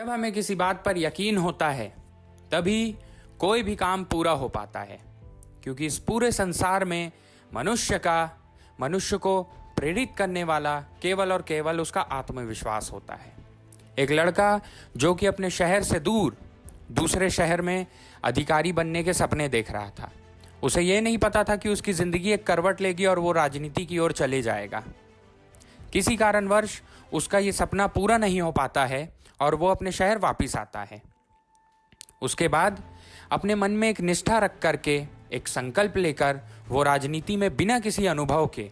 जब हमें किसी बात पर यकीन होता है तभी कोई भी काम पूरा हो पाता है, क्योंकि इस पूरे संसार में मनुष्य को प्रेरित करने वाला केवल और केवल उसका आत्मविश्वास होता है। एक लड़का जो कि अपने शहर से दूर दूसरे शहर में अधिकारी बनने के सपने देख रहा था, उसे यह नहीं पता था कि उसकी जिंदगी एक करवट लेगी और वो राजनीति की ओर चले जाएगा। किसी कारणवश उसका ये सपना पूरा नहीं हो पाता है और वो अपने शहर वापस आता है। उसके बाद अपने मन में एक निष्ठा रख करके, एक संकल्प लेकर वो राजनीति में बिना किसी अनुभव के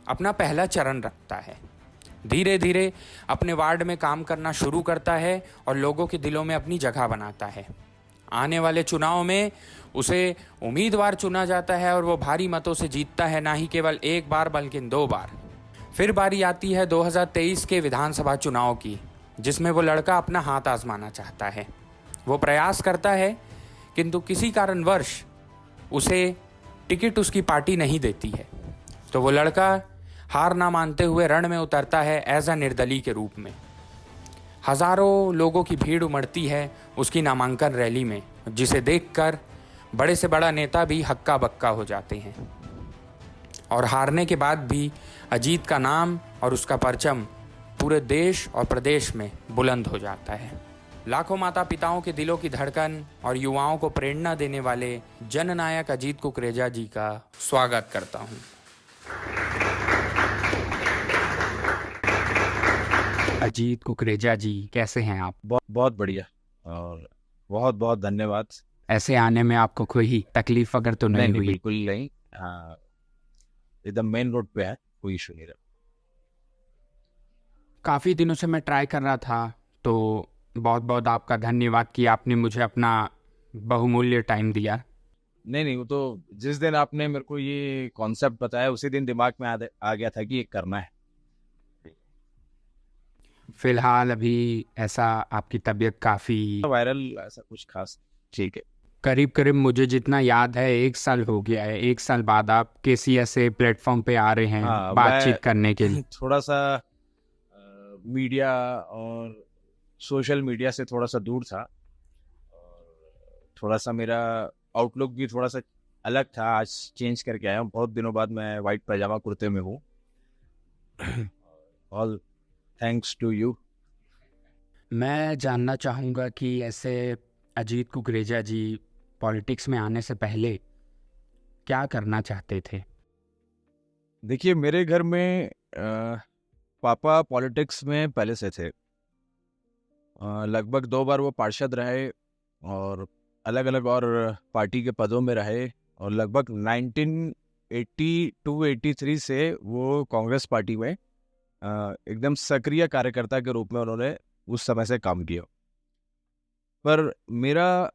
अपना पहला चरण रखता है। धीरे धीरे अपने वार्ड में काम करना शुरू करता है और लोगों के दिलों में अपनी जगह बनाता है। आने वाले चुनाव में उसे उम्मीदवार चुना जाता है और वो भारी मतों से जीतता है, ना ही केवल एक बार बल्कि 2 बार। फिर बारी आती है 2023 के विधानसभा चुनाव की, जिसमें वो लड़का अपना हाथ आजमाना चाहता है। वो प्रयास करता है, किंतु किसी कारणवश उसे टिकट उसकी पार्टी नहीं देती है। तो वो लड़का हार ना मानते हुए रण में उतरता है एज अ निर्दलीय के रूप में। हजारों लोगों की भीड़ उमड़ती है उसकी नामांकन रैली में, जिसे देखकर बड़े से बड़ा नेता भी हक्का बक्का हो जाते हैं। और हारने के बाद भी अजीत का नाम और उसका परचम पूरे देश और प्रदेश में बुलंद हो जाता है। लाखों माता पिताओं के दिलों की धड़कन और युवाओं को प्रेरणा देने वाले जननायक अजीत कुकरेजा जी का स्वागत करता हूं। अजीत कुकरेजा जी, कैसे हैं आप? बहुत बढ़िया और बहुत बहुत धन्यवाद। ऐसे आने में आपको कोई तकलीफ अगर तो नहीं हुई? बिल्कुल नहीं। एकदम मेन रोड पे है, कोई इशू नहीं रहा। काफ़ी दिनों से मैं ट्राई कर रहा था, तो बहुत बहुत आपका धन्यवाद कि आपने मुझे अपना बहुमूल्य टाइम दिया। नहीं, वो तो जिस दिन आपने मेरे को ये कॉन्सेप्ट बताया उसी दिन दिमाग में आ गया था कि ये करना है। फिलहाल अभी ऐसा आपकी तबीयत काफ़ी वायरल ऐसा कुछ खास ठीक है। करीब मुझे जितना याद है 1 साल हो गया है। 1 साल बाद आप किसी ऐसे प्लेटफॉर्म पे आ रहे हैं बातचीत करने के लिए। थोड़ा सा मीडिया और सोशल मीडिया से थोड़ा सा दूर था और थोड़ा सा मेरा आउटलुक भी थोड़ा सा अलग था। आज चेंज करके आया हूँ। बहुत दिनों बाद मैं वाइट पैजामा कुर्ते में हूँ। All thanks to you. मैं जानना चाहूँगा कि ऐसे अजीत कुकरेजा जी पॉलिटिक्स में आने से पहले क्या करना चाहते थे? देखिए, मेरे घर में पापा पॉलिटिक्स में पहले से थे। लगभग 2 बार वो पार्षद रहे और अलग अलग और पार्टी के पदों में रहे और लगभग 1982-83 से वो कांग्रेस पार्टी में एकदम सक्रिय कार्यकर्ता के रूप में उन्होंने उस समय से काम किया। पर मेरा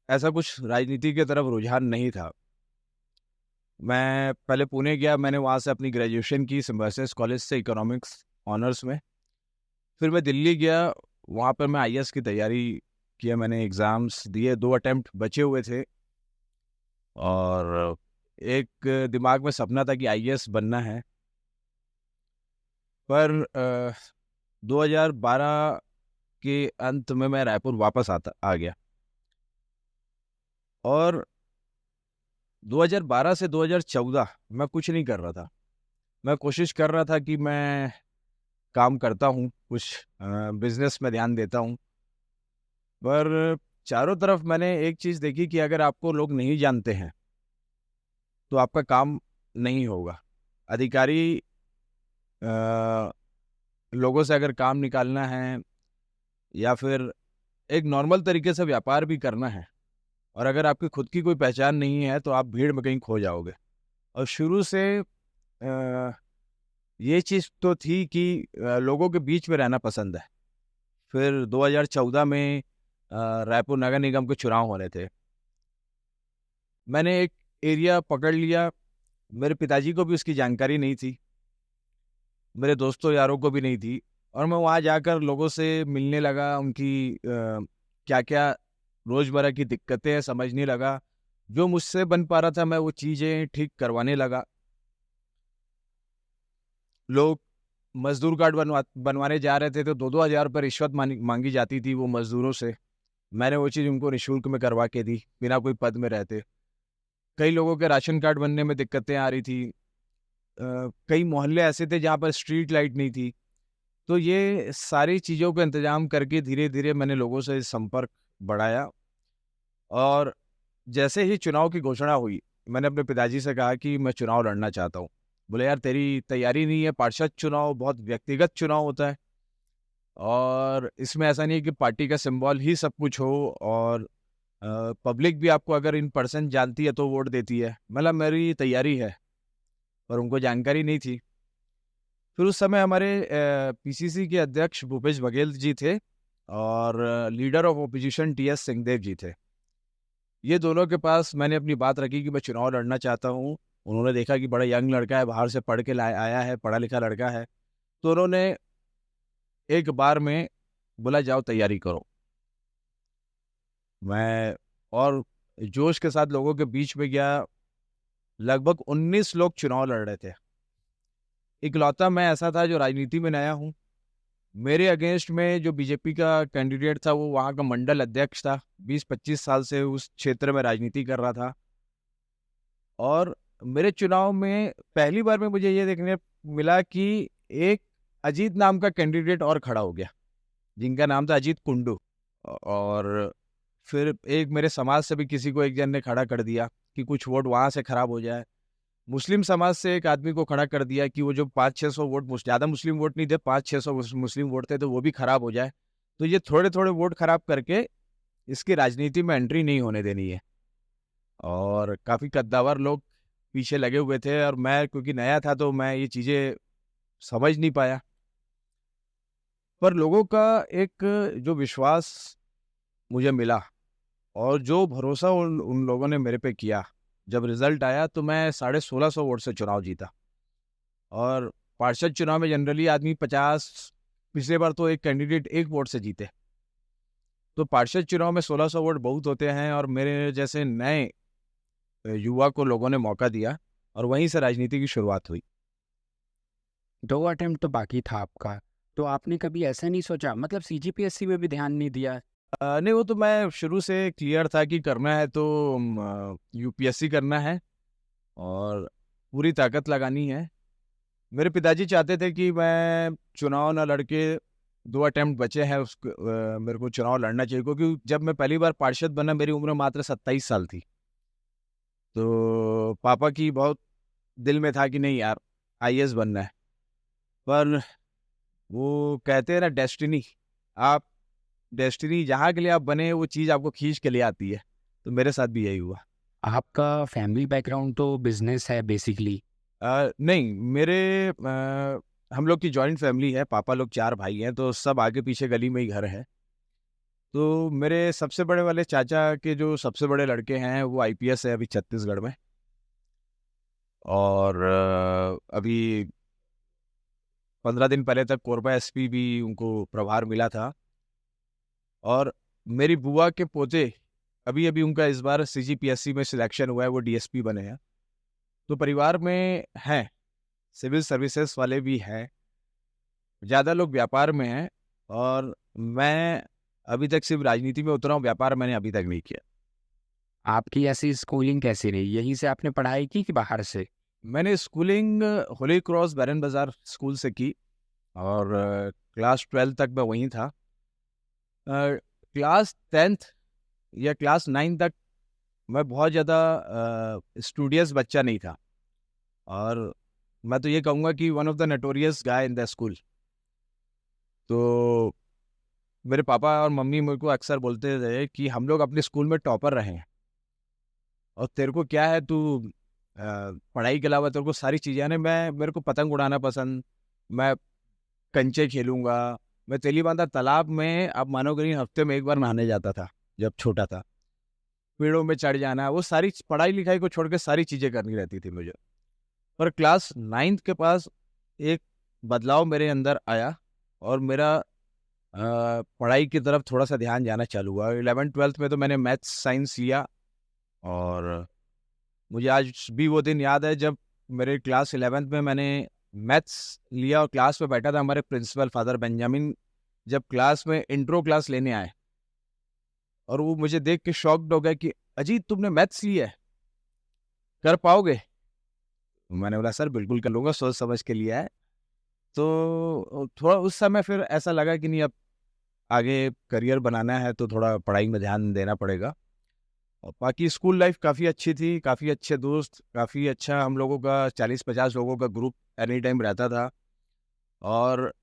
ऐसा कुछ राजनीति की तरफ रुझान नहीं था। मैं पहले पुणे गया, मैंने वहाँ से अपनी ग्रेजुएशन की सिम्बायोसिस कॉलेज से इकोनॉमिक्स ऑनर्स में। फिर मैं दिल्ली गया, वहाँ पर मैं आईएएस की तैयारी किया। मैंने एग्ज़ाम्स दिए, 2 अटेम्प्ट बचे हुए थे और एक दिमाग में सपना था कि आईएएस बनना है। पर 2012 के अंत में मैं रायपुर वापस आ गया और 2012 से 2014 मैं कुछ नहीं कर रहा था। मैं कोशिश कर रहा था कि मैं काम करता हूँ, कुछ बिजनेस में ध्यान देता हूँ। पर चारों तरफ मैंने एक चीज़ देखी कि अगर आपको लोग नहीं जानते हैं तो आपका काम नहीं होगा। अधिकारी लोगों से अगर काम निकालना है या फिर एक नॉर्मल तरीके से व्यापार भी करना है और अगर आपकी खुद की कोई पहचान नहीं है तो आप भीड़ में कहीं खो जाओगे। और शुरू से ये चीज़ तो थी कि लोगों के बीच में रहना पसंद है। फिर 2014 में रायपुर नगर निगम के चुनाव होने थे। मैंने एक एरिया पकड़ लिया। मेरे पिताजी को भी उसकी जानकारी नहीं थी, मेरे दोस्तों यारों को भी नहीं थी और मैं वहाँ जाकर लोगों से मिलने लगा, उनकी क्या क्या रोज़मर्रा की दिक्कतें हैं समझने लगा। जो मुझसे बन पा रहा था मैं वो चीज़ें ठीक करवाने लगा। लोग मजदूर कार्ड बनवाने जा रहे थे तो 2-2 हज़ार रुपये रिश्वत मांगी जाती थी वो मजदूरों से। मैंने वो चीज़ उनको निःशुल्क में करवा के दी, बिना कोई पद में रहते। कई लोगों के राशन कार्ड बनने में दिक्कतें आ रही थी। कई मोहल्ले ऐसे थे जहाँ पर स्ट्रीट लाइट नहीं थी। तो ये सारी चीज़ों का इंतज़ाम करके धीरे-धीरे मैंने लोगों से संपर्क बढ़ाया और जैसे ही चुनाव की घोषणा हुई, मैंने अपने पिताजी से कहा कि मैं चुनाव लड़ना चाहता हूँ। बोले, "यार तेरी तैयारी नहीं है, पार्षद चुनाव बहुत व्यक्तिगत चुनाव होता है और इसमें ऐसा नहीं है कि पार्टी का सिंबल ही सब कुछ हो और पब्लिक भी आपको अगर इन पर्सन जानती है तो वोट देती है।" मतलब मेरी तैयारी है, पर उनको जानकारी नहीं थी। फिर उस समय हमारे पीसीसी के अध्यक्ष भूपेश बघेल जी थे और leader of opposition TS Singhdeo ji थे। ये दोनों के पास मैंने अपनी बात रखी कि मैं चुनाव लड़ना चाहता हूँ। उन्होंने देखा कि बड़ा यंग लड़का है, बाहर से पढ़ के आया है, पढ़ा लिखा लड़का है। तो उन्होंने एक बार में बोला जाओ तैयारी करो। मैं और जोश के साथ लोगों के बीच में गया। लगभग 19 लोग चुनाव लड़ रहे थे। इकलौता मैं ऐसा था जो राजनीति में नया हूँ। मेरे अगेंस्ट में जो बीजेपी का कैंडिडेट था वो वहाँ का मंडल अध्यक्ष था। 20-25 साल से उस क्षेत्र में राजनीति कर रहा था और मेरे चुनाव में पहली बार में मुझे ये देखने मिला कि एक अजीत नाम का कैंडिडेट और खड़ा हो गया, जिनका नाम था अजीत कुंडू। और फिर एक मेरे समाज से भी किसी को एक जन ने खड़ा कर दिया कि कुछ वोट वहाँ से खराब हो जाए। मुस्लिम समाज से एक आदमी को खड़ा कर दिया कि वो जो 500-600 वोट, ज़्यादा मुस्लिम वोट नहीं थे, 500-600 मुस्लिम वोट थे, तो वो भी खराब हो जाए। तो ये थोड़े-थोड़े वोट खराब करके इसकी राजनीति में एंट्री नहीं होने देनी है। और काफ़ी कद्दावर लोग पीछे लगे हुए थे और मैं क्योंकि नया था तो मैं ये चीज़ें समझ नहीं पाया। पर लोगों का एक जो विश्वास मुझे मिला और जो भरोसा उन उन लोगों ने मेरे पे किया, जब रिज़ल्ट आया तो मैं 1650 वोट से चुनाव जीता। और पार्षद चुनाव में जनरली आदमी 50, पिछले बार तो एक कैंडिडेट 1 वोट से जीते। तो पार्षद चुनाव में 1600 वोट बहुत होते हैं और मेरे जैसे नए युवा को लोगों ने मौका दिया और वहीं से राजनीति की शुरुआत हुई। 2 अटेम्प्ट तो बाकी था आपका, तो आपने कभी ऐसा नहीं सोचा, मतलब सीजीपीएससी में भी ध्यान नहीं दिया? नहीं, वो तो मैं शुरू से क्लियर था कि करना है तो यूपीएससी करना है और पूरी ताकत लगानी है। मेरे पिताजी चाहते थे कि मैं चुनाव ना लड़के, 2 अटेम्प्ट बचे हैं मेरे को चुनाव लड़ना चाहिए क्योंकि जब मैं पहली बार पार्षद बना मेरी उम्र मात्र 27 साल थी। तो पापा की बहुत दिल में था कि नहीं यार, आईएएस बनना है। पर वो कहते हैं ना, डेस्टिनी जहाँ के लिए आप बने वो चीज़ आपको खींच के ले आती है। तो मेरे साथ भी यही हुआ। आपका फैमिली बैकग्राउंड तो बिजनेस है बेसिकली। नहीं, हम लोग की जॉइंट फैमिली है। पापा लोग 4 भाई हैं तो सब आगे पीछे गली में ही घर है। तो मेरे सबसे बड़े वाले चाचा के जो सबसे बड़े लड़के हैं वो आईपीएस है अभी छत्तीसगढ़ में। और अभी 15 दिन पहले तक कोरबा एसपी भी उनको प्रभार मिला था। और मेरी बुआ के पोते, अभी-अभी उनका इस बार सीजीपीएससी में सिलेक्शन हुआ है, वो डीएसपी बने हैं। तो परिवार में हैं, सिविल सर्विसेज वाले भी हैं, ज़्यादा लोग व्यापार में हैं और मैं अभी तक सिर्फ राजनीति में उतरा हूँ, व्यापार मैंने अभी तक नहीं किया। आपकी ऐसी स्कूलिंग कैसी रही? यहीं से आपने पढ़ाई की कि बाहर से? मैंने स्कूलिंग होली क्रॉस बैरन बाज़ार स्कूल से की और क्लास 12 तक मैं वहीं था। क्लास 10th या क्लास 9 तक मैं बहुत ज़्यादा स्टूडियस बच्चा नहीं था और मैं तो ये कहूँगा कि one of the notorious guy in the school. तो मेरे पापा और मम्मी मेरे को अक्सर बोलते थे कि हम लोग अपने स्कूल में टॉपर रहे हैं और तेरे को क्या है, तू पढ़ाई के अलावा तेरे को सारी चीज़ें आने। मेरे को पतंग उड़ाना पसंद, मैं कंचे खेलूँगा, मैं तेलीबांधा तालाब में आप मानोगे नहीं हफ्ते में 1 बार नहाने जाता था जब छोटा था। पेड़ों में चढ़ जाना, वो सारी पढ़ाई लिखाई को छोड़ के सारी चीज़ें करनी रहती थी मुझे। पर क्लास 9th के पास एक बदलाव मेरे अंदर आया और मेरा पढ़ाई की तरफ थोड़ा-सा ध्यान जाना चालू हुआ। 11th-12th में तो मैंने मैथ्स, साइंस लिया और मुझे आज भी वो दिन याद है जब मेरे क्लास 11th में मैंने मैथ्स लिया और क्लास में बैठा था। हमारे प्रिंसिपल फादर बेंजामिन जब क्लास में इंट्रो क्लास लेने आए और वो मुझे देख के शॉक्ड हो गए कि अजीत तुमने मैथ्स लिया है, कर पाओगे? मैंने बोला सर बिल्कुल कर लूँगा, सोच समझ के लिया है। तो थोड़ा उस समय फिर ऐसा लगा कि नहीं, अब आगे करियर बनाना है तो थोड़ा पढ़ाई में ध्यान देना पड़ेगा। और बाकी स्कूल लाइफ काफ़ी अच्छी थी, काफ़ी अच्छे दोस्त, काफ़ी अच्छा हम लोगों का 40-50 लोगों का ग्रुप एनी टाइम रहता था। और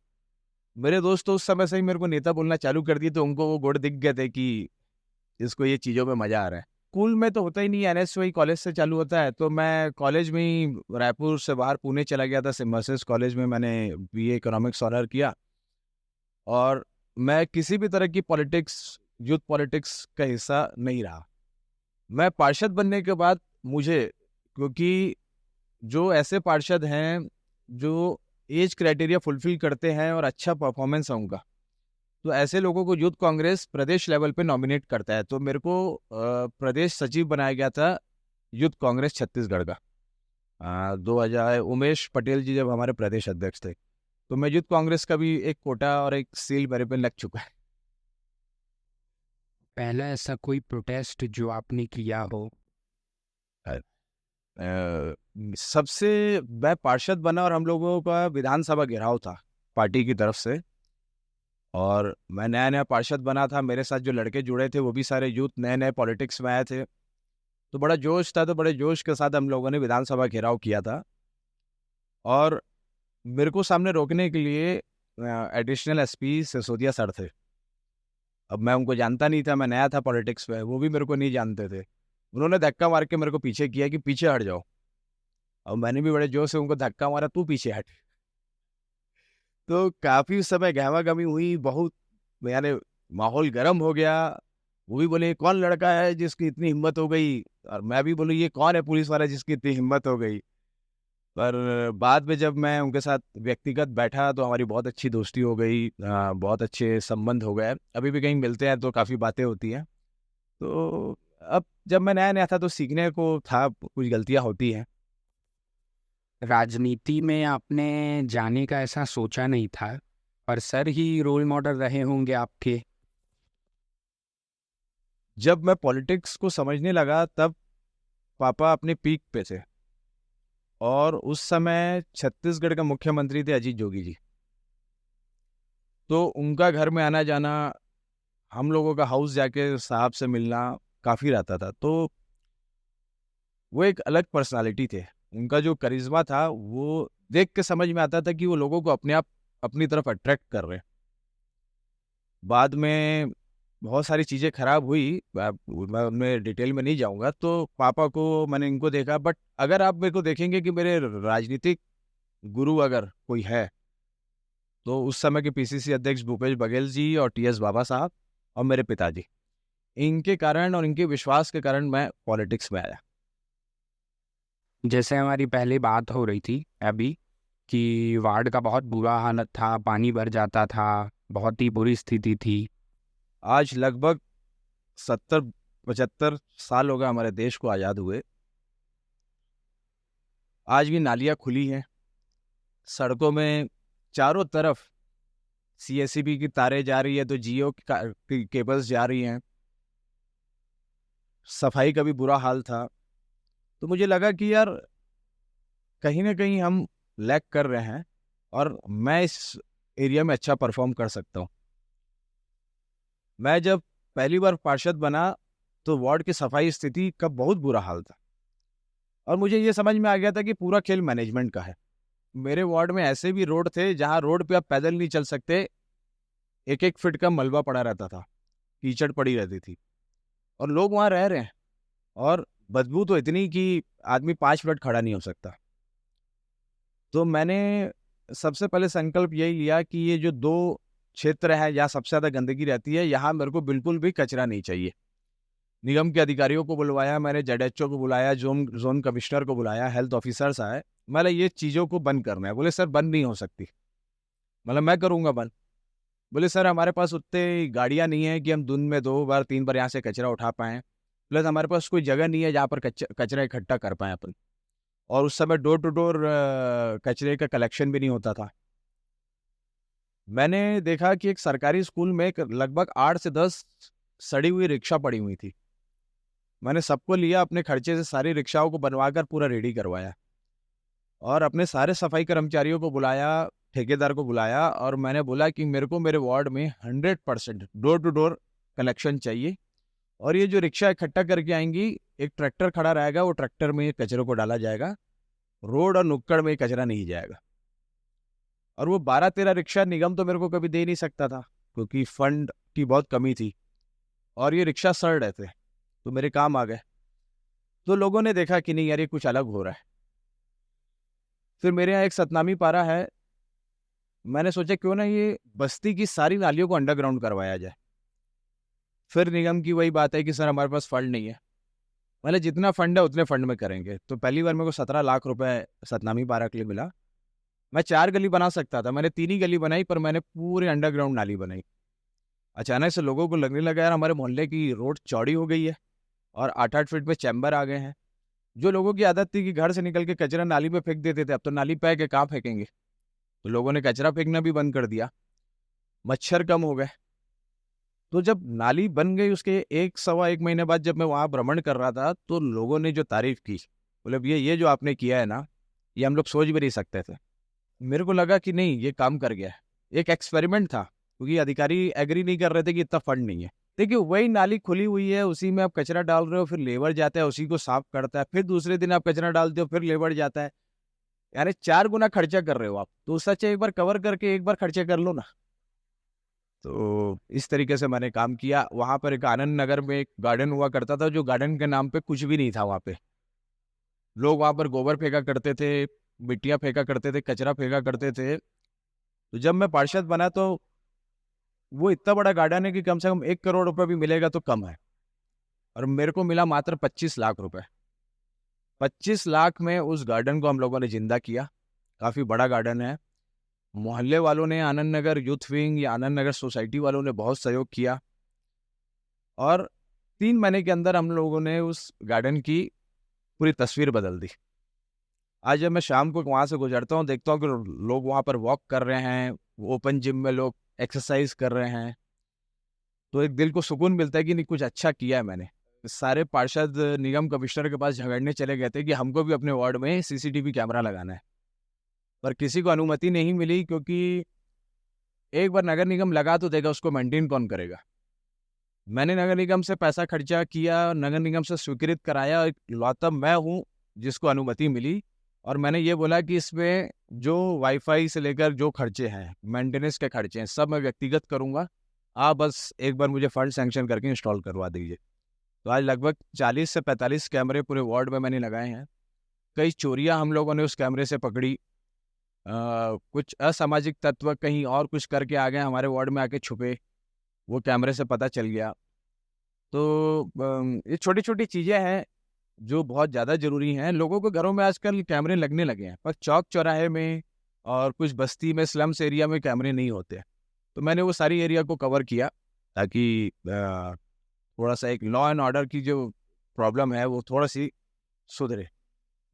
मेरे दोस्त तो उस समय से ही मेरे को नेता बोलना चालू कर दिए, तो उनको वो गुण दिख गए थे कि इसको ये चीज़ों में मज़ा आ रहा है। स्कूल में तो होता ही नहीं, एनएसवाई कॉलेज से चालू होता है। तो मैं कॉलेज में ही रायपुर से बाहर पुणे चला गया था, सिम्बायोसिस कॉलेज में मैंने बीए इकोनॉमिक्स ऑनर किया। और मैं किसी भी तरह की पॉलिटिक्स, यूथ पॉलिटिक्स का हिस्सा नहीं रहा। मैं पार्षद बनने के बाद मुझे, क्योंकि जो ऐसे पार्षद हैं जो एज क्राइटेरिया फुलफिल करते हैं और अच्छा परफॉर्मेंस है उनका, तो ऐसे लोगों को यूथ कांग्रेस प्रदेश लेवल पे नॉमिनेट करता है। तो मेरे को प्रदेश सचिव बनाया गया था यूथ कांग्रेस छत्तीसगढ़ का। 2000 उमेश पटेल जी जब हमारे प्रदेश अध्यक्ष थे, तो मैं यूथ कांग्रेस का भी एक कोटा और एक सील मेरे पे लग चुका है। पहला ऐसा कोई प्रोटेस्ट जो आपने किया हो? सबसे मैं पार्षद बना और हम लोगों का विधानसभा घेराव था पार्टी की तरफ से। और मैं नया नया पार्षद बना था, मेरे साथ जो लड़के जुड़े थे वो भी सारे यूथ नए नए पॉलिटिक्स में आए थे। तो बड़ा जोश था, तो बड़े जोश के साथ हम लोगों ने विधानसभा घेराव किया था। और मेरे को सामने रोकने के लिए एडिशनल एसपी सिसोदिया सर थे। अब मैं उनको जानता नहीं था, मैं नया था पॉलिटिक्स में, वो भी मेरे को नहीं जानते थे। उन्होंने धक्का मार के मेरे को पीछे किया कि पीछे हट जाओ। और मैंने भी बड़े जोर से उनको धक्का मारा, तू पीछे हट। तो काफ़ी उस समय गहमा-गहमी हुई, बहुत यानी माहौल गर्म हो गया। वो भी बोले, "कौन लड़का है जिसकी इतनी हिम्मत हो गई?" और मैं भी बोलूँ, "ये कौन है पुलिस वाला जिसकी इतनी हिम्मत हो गई?" पर बाद में जब मैं उनके साथ व्यक्तिगत बैठा तो हमारी बहुत अच्छी दोस्ती हो गई, बहुत अच्छे संबंध हो गए। अभी भी कहीं मिलते हैं तो काफ़ी बातें होती हैं। तो अब जब मैं नया-नया था तो सीखने को था, कुछ गलतियाँ होती हैं। राजनीति में आपने जाने का ऐसा सोचा नहीं था, पर सर ही रोल मॉडल रहे होंगे आपके। जब मैं पॉलिटिक्स को समझने लगा तब पापा अपने पीक पे थे। और उस समय छत्तीसगढ़ का मुख्यमंत्री थे अजीत जोगी जी। तो उनका घर में आना जाना, हम लोगों का हाउस जाके साहब से मिलना काफ़ी रहता था। तो वो एक अलग पर्सनालिटी थे। उनका जो करिश्मा था वो देख के समझ में आता था कि वो लोगों को अपने आप अपनी तरफ अट्रैक्ट कर रहे हैं। बाद में बहुत सारी चीज़ें खराब हुई, मैं उनमें डिटेल में नहीं जाऊँगा। तो पापा को मैंने इनको देखा, बट अगर आप मेरे को देखेंगे कि मेरे राजनीतिक गुरु अगर कोई है, तो उस समय के पीसीसी अध्यक्ष भूपेश बघेल जी और टीएस बाबा साहब और मेरे पिताजी। इनके कारण और इनके विश्वास के कारण मैं पॉलिटिक्स में आया। जैसे हमारी पहले बात हो रही थी अभी कि वार्ड का बहुत बुरा हालत था, पानी भर जाता था, बहुत ही बुरी स्थिति थी। आज लगभग 70-75 साल हो गए हमारे देश को आज़ाद हुए। आज भी नालियाँ खुली हैं, सड़कों में चारों तरफ सीएसईबी की तारें जा रही है, तो जियो की केबल्स जा रही हैं। सफाई का भी बुरा हाल था। तो मुझे लगा कि यार कहीं ना कहीं हम लैग कर रहे हैं और मैं इस एरिया में अच्छा परफॉर्म कर सकता हूँ। मैं जब पहली बार पार्षद बना तो वार्ड की सफाई स्थिति का बहुत बुरा हाल था। और मुझे ये समझ में आ गया था कि पूरा खेल मैनेजमेंट का है। मेरे वार्ड में ऐसे भी रोड थे जहाँ रोड पे आप पैदल नहीं चल सकते, 1-1 फीट का मलबा पड़ा रहता था, कीचड़ पड़ी रहती थी और लोग वहाँ रह रहे हैं। और बदबू तो इतनी कि आदमी 5 मिनट खड़ा नहीं हो सकता। तो मैंने सबसे पहले संकल्प यही लिया कि ये जो 2 क्षेत्र है जहाँ सबसे ज़्यादा गंदगी रहती है, यहाँ मेरे को बिल्कुल भी कचरा नहीं चाहिए। निगम के अधिकारियों को बुलवाया, मैंने जेडएचओ को बुलाया, जोन कमिश्नर को बुलाया, हेल्थ ऑफिसर्स आए। मतलब ये चीज़ों को बंद करना है। बोले सर बंद नहीं हो सकती। मतलब मैं करूँगा बंद। बोले सर हमारे पास उतने गाड़ियाँ नहीं है कि हम दिन में 2 बार 3 बार यहाँ से कचरा उठा पाएँ। प्लस हमारे पास कोई जगह नहीं है जहाँ पर कचरा इकट्ठा कर पाएँ अपन। और उस समय डोर टू डोर कचरे का कलेक्शन भी नहीं होता था। मैंने देखा कि एक सरकारी स्कूल में लगभग 8 से 10 सड़ी हुई रिक्शा पड़ी हुई थी। मैंने सबको लिया, अपने खर्चे से सारी रिक्शाओं को बनवाकर पूरा रेडी करवाया और अपने सारे सफाई कर्मचारियों को बुलाया, ठेकेदार को बुलाया और मैंने बोला कि मेरे को मेरे वार्ड में 100% डोर टू डोर कलेक्शन चाहिए और ये जो रिक्शा इकट्ठा करके आएंगी, एक ट्रैक्टर खड़ा रहेगा, वो ट्रैक्टर में कचरे को डाला जाएगा, रोड और नुक्कड़ में कचरा नहीं जाएगा। और वो 12-13 रिक्शा निगम तो मेरे को कभी दे नहीं सकता था क्योंकि फंड की बहुत कमी थी और ये रिक्शा सड़ रहे थे, तो मेरे काम आ गए। तो लोगों ने देखा कि नहीं यार, ये कुछ अलग हो रहा है। फिर मेरे यहाँ एक सतनामी पारा है, मैंने सोचा क्यों ना ये बस्ती की सारी नालियों को अंडरग्राउंड करवाया जाए। फिर निगम की वही बात है कि सर हमारे पास फंड नहीं है। मतलब जितना फंड है उतने फंड में करेंगे। तो पहली बार मेरे को 17 लाख रुपए सतनामी पारा के लिए मिला। मैं 4 गली बना सकता था, मैंने 3 ही गली बनाई, पर मैंने पूरे अंडरग्राउंड नाली बनाई। अचानक से लोगों को लगने लगा यार हमारे मोहल्ले की रोड चौड़ी हो गई है और 8-8 फीट में चैम्बर आ गए हैं। जो लोगों की आदत थी कि घर से निकल के कचरा नाली में फेंक देते थे, अब तो नाली पे के कहाँ फेंकेंगे, तो लोगों ने कचरा फेंकना भी बंद कर दिया। मच्छर कम हो गए। तो जब नाली बन गई उसके 1 सवा 1 महीने बाद जब मैं वहाँ भ्रमण कर रहा था, तो लोगों ने जो तारीफ की, बोले ये जो आपने किया है ना, ये हम लोग सोच भी नहीं सकते थे। मेरे को लगा कि नहीं, ये काम कर गया है। एक एक्सपेरिमेंट था क्योंकि अधिकारी एग्री नहीं कर रहे थे कि इतना फंड नहीं है। देखिए वही नाली खुली हुई है, उसी में आप कचरा डाल रहे हो, फिर लेबर जाता है उसी को साफ करता है, फिर दूसरे दिन आप कचरा डालते हो, फिर लेबर जाता है, यानी 4 गुना खर्चा कर रहे हो आप। तो उससे अच्छा एक बार कवर करके एक बार खर्चा कर लो ना। तो इस तरीके से मैंने काम किया। वहाँ पर एक आनंद नगर में एक गार्डन हुआ करता था, जो गार्डन के नाम पे कुछ भी नहीं था। वहाँ पे लोग वहाँ पर गोबर फेंका करते थे, मिट्टियाँ फेंका करते थे, कचरा फेंका करते थे। तो जब मैं पार्षद बना तो वो इतना बड़ा गार्डन है कि कम से कम 1 करोड़ रुपए भी मिलेगा तो कम है, और मेरे को मिला मात्र 25 लाख रुपए। 25 लाख में उस गार्डन को हम लोगों ने जिंदा किया। काफी बड़ा गार्डन है। मोहल्ले वालों ने, आनंद नगर यूथ विंग या आनंद नगर सोसाइटी वालों ने बहुत सहयोग किया और 3 महीने के अंदर हम लोगों ने उस गार्डन की पूरी तस्वीर बदल दी। आज जब मैं शाम को वहाँ से गुजरता हूँ, देखता हूँ कि लोग वहाँ पर वॉक कर रहे हैं, ओपन जिम में लोग एक्सरसाइज कर रहे हैं, तो एक दिल को सुकून मिलता है कि नहीं, कुछ अच्छा किया है मैंने। सारे पार्षद निगम कमिश्नर के पास झगड़ने चले गए थे कि हमको भी अपने वार्ड में सीसीटीवी कैमरा लगाना है, पर किसी को अनुमति नहीं मिली क्योंकि एक बार नगर निगम लगा तो देगा, उसको मेंटेन कौन करेगा। मैंने नगर निगम से पैसा खर्चा किया, नगर निगम से स्वीकृत कराया, लौता मैं हूँ जिसको अनुमति मिली। और मैंने ये बोला कि इसमें जो वाईफाई से लेकर जो खर्चे हैं, मेंटेनेंस के खर्चे हैं, सब मैं व्यक्तिगत करूँगा, आप बस एक बार मुझे फंड सैंक्शन करके इंस्टॉल करवा दीजिए। तो आज लगभग 40 से 45 कैमरे पूरे वार्ड में मैंने लगाए हैं। कई चोरियां हम लोगों ने उस कैमरे से पकड़ी। कुछ असामाजिक तत्व कहीं और कुछ करके आ गए, हमारे वार्ड में आके छुपे, वो कैमरे से पता चल गया। तो ये छोटी छोटी चीज़ें हैं जो बहुत ज़्यादा ज़रूरी हैं। लोगों के घरों में आजकल कैमरे लगने लगे हैं, पर चौक चौराहे में और कुछ बस्ती में, स्लम्स एरिया में कैमरे नहीं होते। तो मैंने वो सारी एरिया को कवर किया ताकि थोड़ा सा एक लॉ एंड ऑर्डर की जो प्रॉब्लम है वो थोड़ा सी सुधरे।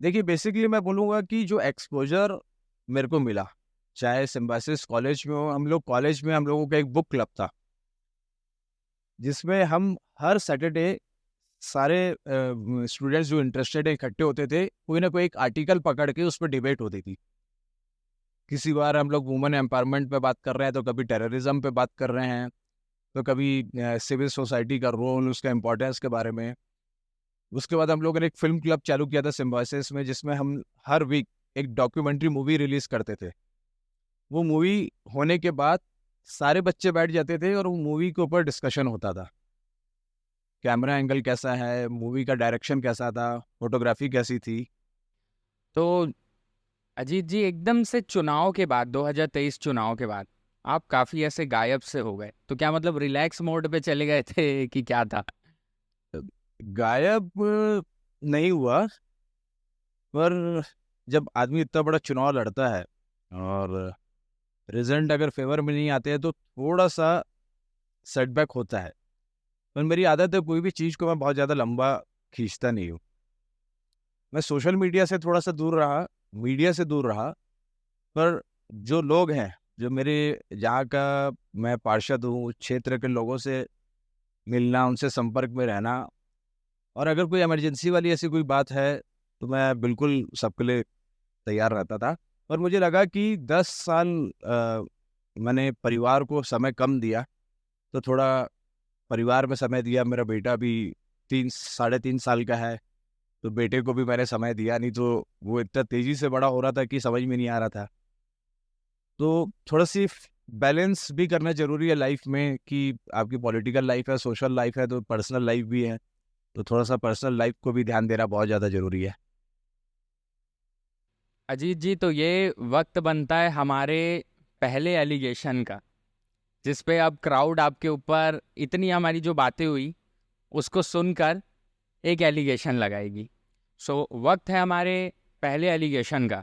देखिए बेसिकली मैं बोलूँगा कि जो एक्सपोजर मेरे को मिला, चाहे सिम्बायोसिस कॉलेज में हो, हम लोग कॉलेज में हम लोगों का एक बुक क्लब था जिसमें हम हर सैटरडे सारे स्टूडेंट्स जो इंटरेस्टेड है इकट्ठे होते थे, कोई ना कोई एक आर्टिकल पकड़ के उस पर डिबेट होती थी। किसी बार हम लोग वुमेन एम्पावरमेंट पे बात कर रहे हैं, तो कभी टेररिज्म पे बात कर रहे हैं, तो कभी सिविल सोसाइटी का रोल, उसका इम्पोर्टेंस के बारे में। उसके बाद हम लोगों ने एक फिल्म क्लब चालू किया था सिम्बायोसिस में, जिसमें हम हर वीक एक डॉक्यूमेंट्री मूवी रिलीज करते थे। वो मूवी होने के बाद सारे बच्चे बैठ जाते थे और वो मूवी के ऊपर डिस्कशन होता था। कैमरा एंगल कैसा है, मूवी का डायरेक्शन कैसा था, फोटोग्राफी कैसी थी। तो अजीत जी, एकदम से चुनाव के बाद, 2023 चुनाव के बाद आप काफी ऐसे गायब से हो गए, तो क्या मतलब रिलैक्स मोड पे चले गए थे कि क्या था? गायब नहीं हुआ, पर जब आदमी इतना बड़ा चुनाव लड़ता है और रिजल्ट अगर फेवर में नहीं आते हैं तो थोड़ा सा सेटबैक होता है। पर मेरी आदत है कोई भी चीज़ को मैं बहुत ज़्यादा लंबा खींचता नहीं हूँ। मैं सोशल मीडिया से थोड़ा सा दूर रहा, मीडिया से दूर रहा, पर जो लोग हैं, जो मेरे जहाँ का मैं पार्षद हूँ, उस क्षेत्र के लोगों से मिलना, उनसे संपर्क में रहना, और अगर कोई इमरजेंसी वाली ऐसी कोई बात है तो मैं बिल्कुल सबके लिए तैयार रहता था। पर मुझे लगा कि 10 साल मैंने परिवार को समय कम दिया, तो थोड़ा परिवार में समय दिया। मेरा बेटा भी 3 साढ़े 3 साल का है, तो बेटे को भी मैंने समय दिया, नहीं तो वो इतना तेजी से बड़ा हो रहा था कि समझ में नहीं आ रहा था। तो थोड़ा सी बैलेंस भी करना जरूरी है लाइफ में, कि आपकी पॉलिटिकल लाइफ है, सोशल लाइफ है, तो पर्सनल लाइफ भी है, तो थोड़ा सा पर्सनल लाइफ को भी ध्यान देना बहुत ज़्यादा जरूरी है। अजीत जी, तो ये वक्त बनता है हमारे पहले एलिगेशन का, जिस पे अब क्राउड आपके ऊपर इतनी हमारी जो बातें हुई उसको सुनकर एक एलिगेशन लगाएगी। सो वक्त है हमारे पहले एलिगेशन का।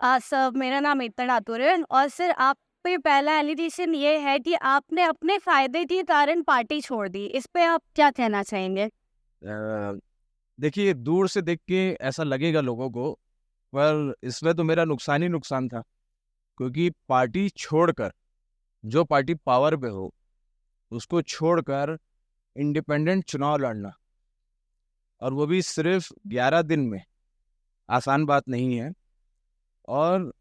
सर, मेरा नाम एकता ठाकुर है और सर आप पे पहला एलिगेशन ये है कि आपने अपने फायदे के कारण पार्टी छोड़ दी। इस पे आप क्या कहना चाहेंगे? देखिए, दूर से देख के ऐसा लगेगा लोगों को, पर इसमें तो मेरा नुकसान ही नुकसान था, क्योंकि पार्टी छोड़कर, जो पार्टी पावर पे हो उसको छोड़कर इंडिपेंडेंट चुनाव लड़ना, और वो भी सिर्फ 11 दिन में, आसान बात नहीं है। और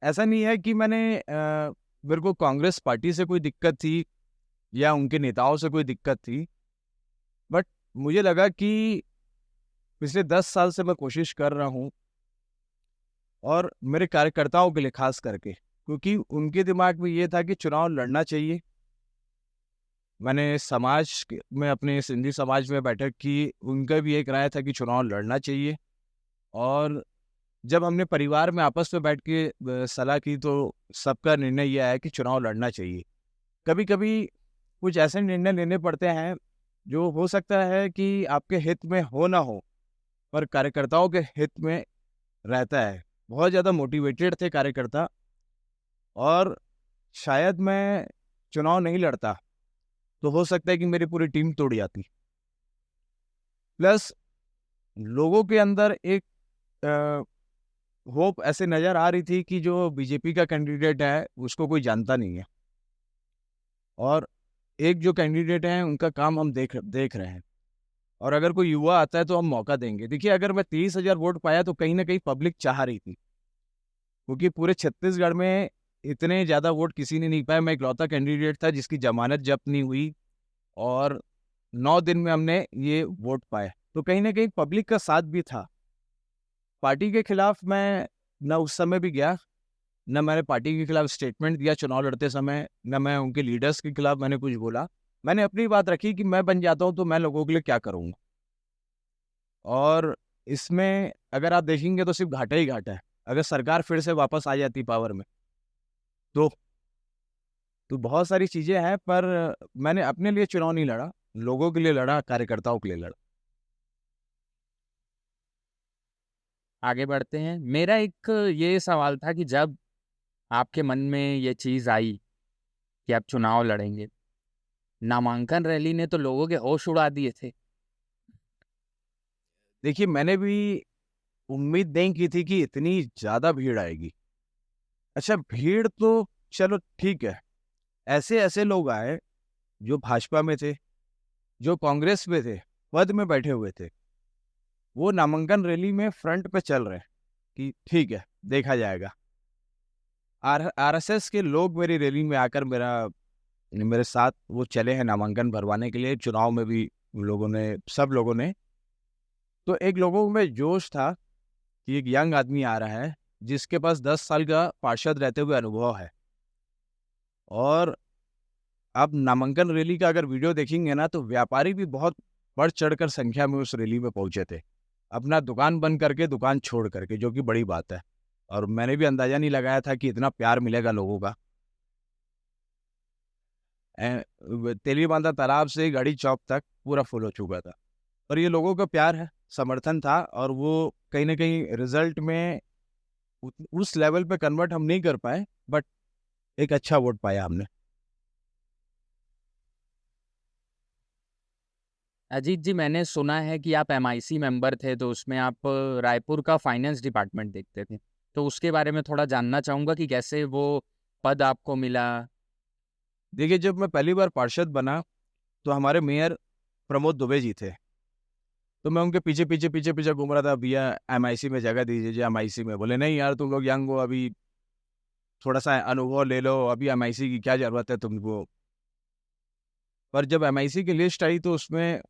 ऐसा नहीं है कि मेरे को कांग्रेस पार्टी से कोई दिक्कत थी या उनके नेताओं से कोई दिक्कत थी, बट मुझे लगा कि पिछले 10 साल से मैं कोशिश कर रहा हूँ, और मेरे कार्यकर्ताओं के लिए खास करके, क्योंकि उनके दिमाग में ये था कि चुनाव लड़ना चाहिए। मैंने में अपने सिंधी समाज में बैठक की, उनका भी एक राय था कि चुनाव लड़ना चाहिए। और जब हमने परिवार में आपस में बैठ के सलाह की, तो सबका निर्णय यह आया कि चुनाव लड़ना चाहिए। कभी कभी कुछ ऐसे निर्णय लेने पड़ते हैं जो हो सकता है कि आपके हित में हो ना हो, पर कार्यकर्ताओं के हित में रहता है। बहुत ज़्यादा मोटिवेटेड थे कार्यकर्ता, और शायद मैं चुनाव नहीं लड़ता तो हो सकता है कि मेरी पूरी टीम तोड़ जाती। प्लस लोगों के अंदर एक होप ऐसे नज़र आ रही थी कि जो बीजेपी का कैंडिडेट है उसको कोई जानता नहीं है, और एक जो कैंडिडेट है उनका काम हम देख रहे हैं, और अगर कोई युवा आता है तो हम मौका देंगे। देखिए, अगर मैं 30,000 वोट पाया तो कहीं ना कहीं पब्लिक चाह रही थी, क्योंकि पूरे छत्तीसगढ़ में इतने ज़्यादा वोट किसी ने नहीं पाया। मैं इकलौता कैंडिडेट था जिसकी जमानत जब्त नहीं हुई, और 9 दिन में हमने ये वोट पाए, तो कहीं ना कहीं पब्लिक का साथ भी था। पार्टी के खिलाफ मैं न उस समय भी गया, न मैंने पार्टी के खिलाफ स्टेटमेंट दिया चुनाव लड़ते समय, न मैं उनके लीडर्स के खिलाफ मैंने कुछ बोला। मैंने अपनी बात रखी कि मैं बन जाता हूँ तो मैं लोगों के लिए क्या करूँगा, और इसमें अगर आप देखेंगे तो सिर्फ घाटा ही घाटा है। अगर सरकार फिर से वापस आ जाती पावर में, तो बहुत सारी चीज़ें हैं, पर मैंने अपने लिए चुनाव नहीं लड़ा, लोगों के लिए लड़ा, कार्यकर्ताओं के लिए लड़ा। आगे बढ़ते हैं। मेरा एक ये सवाल था कि जब आपके मन में ये चीज़ आई कि आप चुनाव लड़ेंगे, नामांकन रैली ने तो लोगों के होश उड़ा दिए थे। देखिए, मैंने भी उम्मीद नहीं की थी कि इतनी ज़्यादा भीड़ आएगी। अच्छा, भीड़ तो चलो ठीक है, ऐसे ऐसे लोग आए जो भाजपा में थे, जो कांग्रेस में थे, पद में बैठे हुए थे, वो नामांकन रैली में फ्रंट पे चल रहे हैं कि ठीक है, देखा जाएगा। आरएसएस के लोग मेरी रैली में आकर मेरे साथ वो चले हैं नामांकन भरवाने के लिए। चुनाव में भी सब लोगों ने, तो एक लोगों में जोश था कि एक यंग आदमी आ रहा है जिसके पास 10 साल का पार्षद रहते हुए अनुभव है। और अब नामांकन रैली का अगर वीडियो देखेंगे ना, तो व्यापारी भी बहुत बढ़ चढ़कर संख्या में उस रैली में पहुंचे थे, अपना दुकान बंद करके, दुकान छोड़ करके, जो कि बड़ी बात है। और मैंने भी अंदाजा नहीं लगाया था कि इतना प्यार मिलेगा लोगों का। तेलीबांधा तालाब से गाड़ी चौक तक पूरा फुल हो चुका था, और ये लोगों का प्यार है, समर्थन था, और वो कहीं ना कहीं रिजल्ट में उस लेवल पे कन्वर्ट हम नहीं कर पाए, बट एक अच्छा वोट पाया हमने। अजीत जी, मैंने सुना है कि आप एमआईसी मेंबर थे, तो उसमें आप रायपुर का फाइनेंस डिपार्टमेंट देखते थे। तो उसके बारे में थोड़ा जानना चाहूँगा कि कैसे वो पद आपको मिला। देखिए, जब मैं पहली बार पार्षद बना तो हमारे मेयर प्रमोद दुबे जी थे। तो मैं उनके पीछे पीछे पीछे पीछे घूम रहा था, भैया एमआईसी में जगह दीजिए जी, एमआईसी में। बोले नहीं यार, तुम लोग यंग हो, अभी थोड़ा सा अनुभव ले लो, अभी एमआईसी की क्या जरूरत है तुमको। पर जब एमआईसी की लिस्ट आई तो उसमें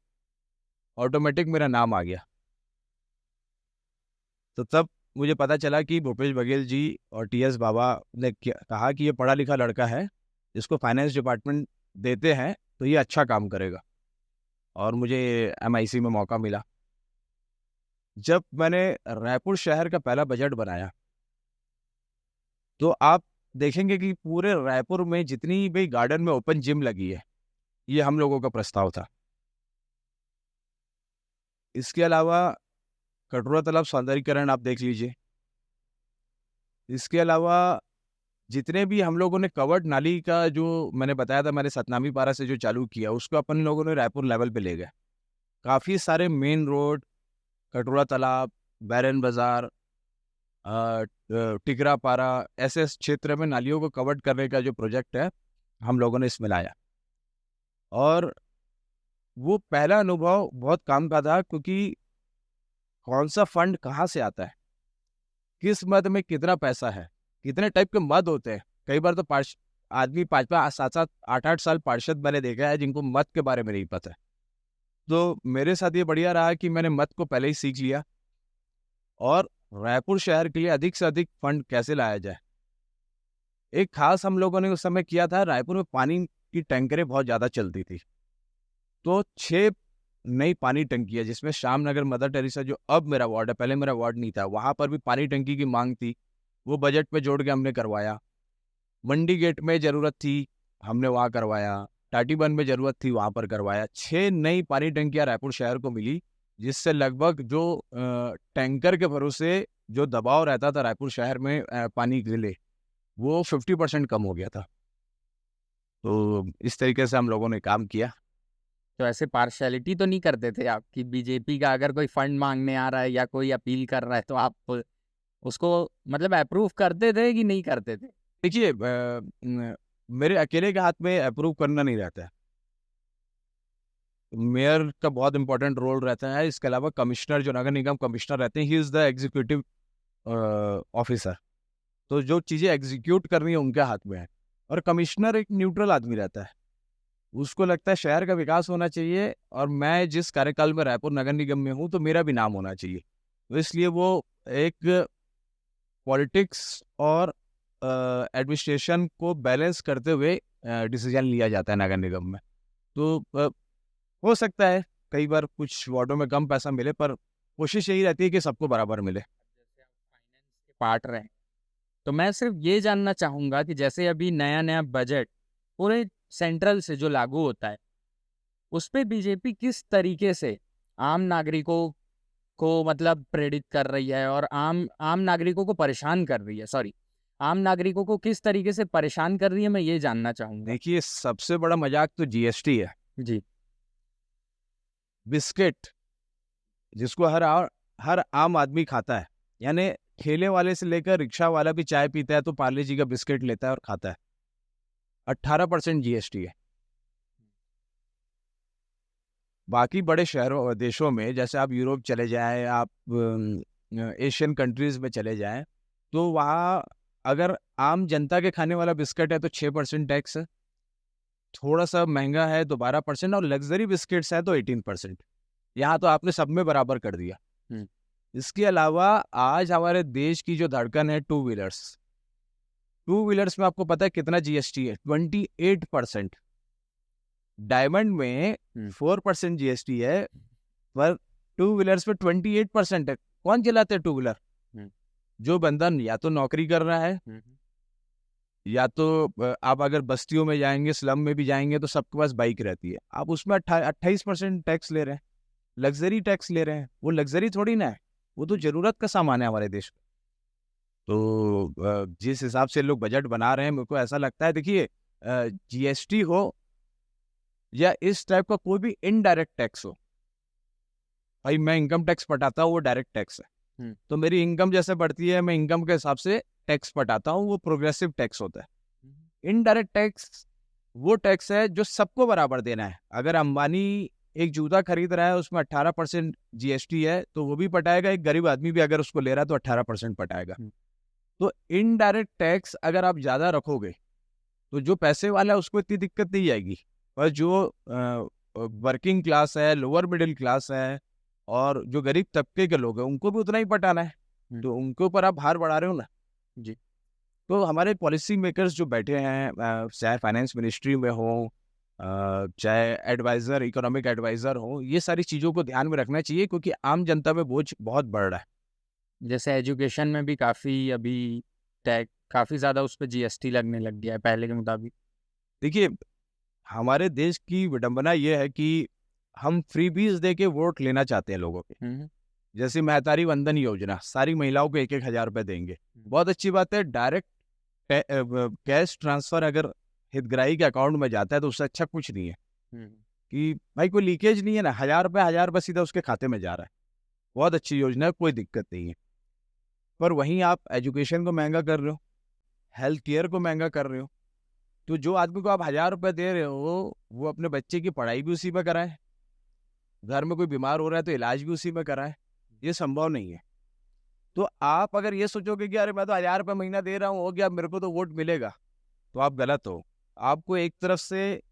ऑटोमेटिक मेरा नाम आ गया। तो तब मुझे पता चला कि भूपेश बघेल जी और टीएस बाबा ने कहा कि ये पढ़ा लिखा लड़का है, जिसको फाइनेंस डिपार्टमेंट देते हैं तो ये अच्छा काम करेगा, और मुझे एमआईसी में मौका मिला। जब मैंने रायपुर शहर का पहला बजट बनाया तो आप देखेंगे कि पूरे रायपुर में जितनी भी गार्डन में ओपन जिम लगी है, ये हम लोगों का प्रस्ताव था। इसके अलावा कटोरा तालाब सौंदर्यीकरण आप देख लीजिए। इसके अलावा जितने भी हम लोगों ने कवर्ड नाली का, जो मैंने बताया था मैंने सतनामी पारा से जो चालू किया, उसको अपन लोगों ने रायपुर लेवल पे ले गए। काफ़ी सारे मेन रोड, कटोरा तालाब, बैरन बाजार, टिकरा पारा, ऐसे क्षेत्र में नालियों को कवर्ड करने का जो प्रोजेक्ट है, हम लोगों ने इसमें लाया। और वो पहला अनुभव बहुत काम का था, क्योंकि कौन सा फंड कहाँ से आता है, किस मद में कितना पैसा है, कितने टाइप के मद होते हैं। कई बार तो आदमी 5-5, 7-7, 8-8 साल पार्षद मैंने देखा है जिनको मद के बारे में नहीं पता है। तो मेरे साथ ये बढ़िया रहा कि मैंने मद को पहले ही सीख लिया, और रायपुर शहर के लिए अधिक से अधिक फंड कैसे लाया जाए। एक खास हम लोगों ने उस समय किया था, रायपुर में पानी की टैंकरें बहुत ज़्यादा चलती थी, तो 6 नई पानी टंकियाँ, जिसमें श्यामनगर, मदर टेरेसा, जो अब मेरा वार्ड है, पहले मेरा वार्ड नहीं था, वहाँ पर भी पानी टंकी की मांग थी, वो बजट में जोड़ के हमने करवाया। मंडी गेट में ज़रूरत थी, हमने वहाँ करवाया। टाटीबंध में ज़रूरत थी, वहाँ पर करवाया। 6 नई पानी टंकियाँ रायपुर शहर को मिली, जिससे लगभग जो टैंकर के भरोसे जो दबाव रहता था रायपुर शहर में पानी के लिए, वो 50% कम हो गया था। तो इस तरीके से हम लोगों ने काम किया। तो ऐसे पार्शियलिटी तो नहीं करते थे आप कि बीजेपी का अगर कोई फंड मांगने आ रहा है या कोई अपील कर रहा है तो आप उसको मतलब अप्रूव करते थे कि नहीं करते थे? देखिए, मेरे अकेले के हाथ में अप्रूव करना नहीं रहता है। मेयर का बहुत इंपॉर्टेंट रोल रहता है। इसके अलावा कमिश्नर, जो नगर निगम कमिश्नर रहते हैं, he is the executive officer. तो जो चीज़ें एग्जीक्यूट करनी है उनके हाथ में है। और कमिश्नर एक न्यूट्रल आदमी रहता है, उसको लगता है शहर का विकास होना चाहिए, और मैं जिस कार्यकाल में रायपुर नगर निगम में हूँ तो मेरा भी नाम होना चाहिए। तो इसलिए वो एक पॉलिटिक्स और एडमिनिस्ट्रेशन को बैलेंस करते हुए डिसीजन लिया जाता है नगर निगम में। तो हो सकता है कई बार कुछ वार्डों में कम पैसा मिले, पर कोशिश यही रहती है कि सबको बराबर मिले। जैसे आप फाइनेंस के पार्ट रहे, तो मैं सिर्फ ये जानना चाहूँगा कि जैसे अभी नया नया बजट पूरे सेंट्रल से जो लागू होता है, उस पे बीजेपी किस तरीके से आम नागरिकों को मतलब प्रेरित कर रही है और आम नागरिकों को परेशान कर रही है, सॉरी, आम नागरिकों को किस तरीके से परेशान कर रही है, मैं ये जानना चाहूँगा। देखिए, सबसे बड़ा मजाक तो जीएसटी है। जी। बिस्किट, जिसको हर आम आदमी खाता है, यानी ठेले वाले से लेकर रिक्शा वाला भी चाय पीता है तो पार्ले जी का बिस्किट लेता है और खाता है। 18% जीएसटी है। बाकी बड़े शहरों और देशों में, जैसे आप यूरोप चले जाएं, आप एशियन कंट्रीज में चले जाएं, तो वहाँ अगर आम जनता के खाने वाला बिस्किट है तो 6% टैक्स है, थोड़ा सा महंगा है तो 12%, और लग्जरी बिस्किट्स है तो 18%। यहाँ तो आपने सब में बराबर कर दिया। इसके अलावा आज हमारे देश की जो धड़कन है टू व्हीलर्स में आपको पता है कितना जीएसटी है? 28%। डायमंड में 4% जीएसटी है, पर टू व्हीलर्स पे 28% है। कौन चलाते हैं टू व्हीलर? जो बंदा या तो नौकरी कर रहा है, या तो आप अगर बस्तियों में जाएंगे, स्लम में भी जाएंगे, तो सबके पास बाइक रहती है। आप उसमें 28% टैक्स ले रहे हैं, लग्जरी टैक्स ले रहे हैं। वो लग्जरी थोड़ी ना है, वो तो जरूरत का सामान है हमारे देश में। तो जिस हिसाब से लोग बजट बना रहे हैं, मेरे को ऐसा लगता है, देखिए, जीएसटी हो या इस टाइप का कोई भी इनडायरेक्ट टैक्स हो, भाई मैं इनकम टैक्स पटाता हूँ, वो डायरेक्ट टैक्स है। तो मेरी इनकम जैसे बढ़ती है, मैं इनकम के हिसाब से टैक्स पटाता हूँ, वो प्रोग्रेसिव टैक्स होता है। इनडायरेक्ट टैक्स वो टैक्स है जो सबको बराबर देना है। अगर अंबानी एक जूता खरीद रहा है, उसमें 18% GST है, तो वो भी पटाएगा। एक गरीब आदमी भी अगर उसको ले रहा है तो 18% पटाएगा। तो इनडायरेक्ट टैक्स अगर आप ज़्यादा रखोगे तो जो पैसे वाला है उसको इतनी दिक्कत नहीं आएगी, पर जो वर्किंग क्लास है, लोअर मिडिल क्लास है और जो गरीब तबके के लोग हैं, उनको भी उतना ही पटाना है। तो उनके ऊपर आप भार बढ़ा रहे हो ना जी। तो हमारे पॉलिसी मेकर्स जो बैठे हैं, चाहे फाइनेंस मिनिस्ट्री में हो, चाहे एडवाइज़र, इकोनॉमिक एडवाइज़र हो, ये सारी चीज़ों को ध्यान में रखना चाहिए, क्योंकि आम जनता पे बोझ बहुत बढ़ रहा है। जैसे एजुकेशन में भी काफ़ी अभी काफ़ी ज़्यादा उस पर GST लगने लग गया है पहले के मुताबिक। देखिए, हमारे देश की विडंबना ये है कि हम फ्रीबीज दे के वोट लेना चाहते हैं लोगों के। जैसे महतारी वंदन योजना, सारी महिलाओं को 1-1 हज़ार रुपये देंगे, बहुत अच्छी बात है। डायरेक्ट कैश ट्रांसफ़र अगर हितग्राही के अकाउंट में जाता है तो उससे अच्छा कुछ नहीं है कि भाई कोई लीकेज नहीं है ना, 1,000 रुपये सीधा उसके खाते में जा रहा है। बहुत अच्छी योजना है, कोई दिक्कत नहीं है। पर वहीं आप एजुकेशन को महंगा कर रहे हो, हेल्थ केयर को महंगा कर रहे हो। तो जो आदमी को आप 1,000 रुपये दे रहे हो, वो अपने बच्चे की पढ़ाई भी उसी में कराए, घर में कोई बीमार हो रहा है तो इलाज भी उसी में कराए। ये संभव नहीं है। तो आप अगर ये सोचोगे कि अरे मैं तो 1,000 रुपये महीना दे रहा हूँ, हो गया, मेरे को तो वोट मिलेगा, तो आप गलत हो। आपको एक तरफ से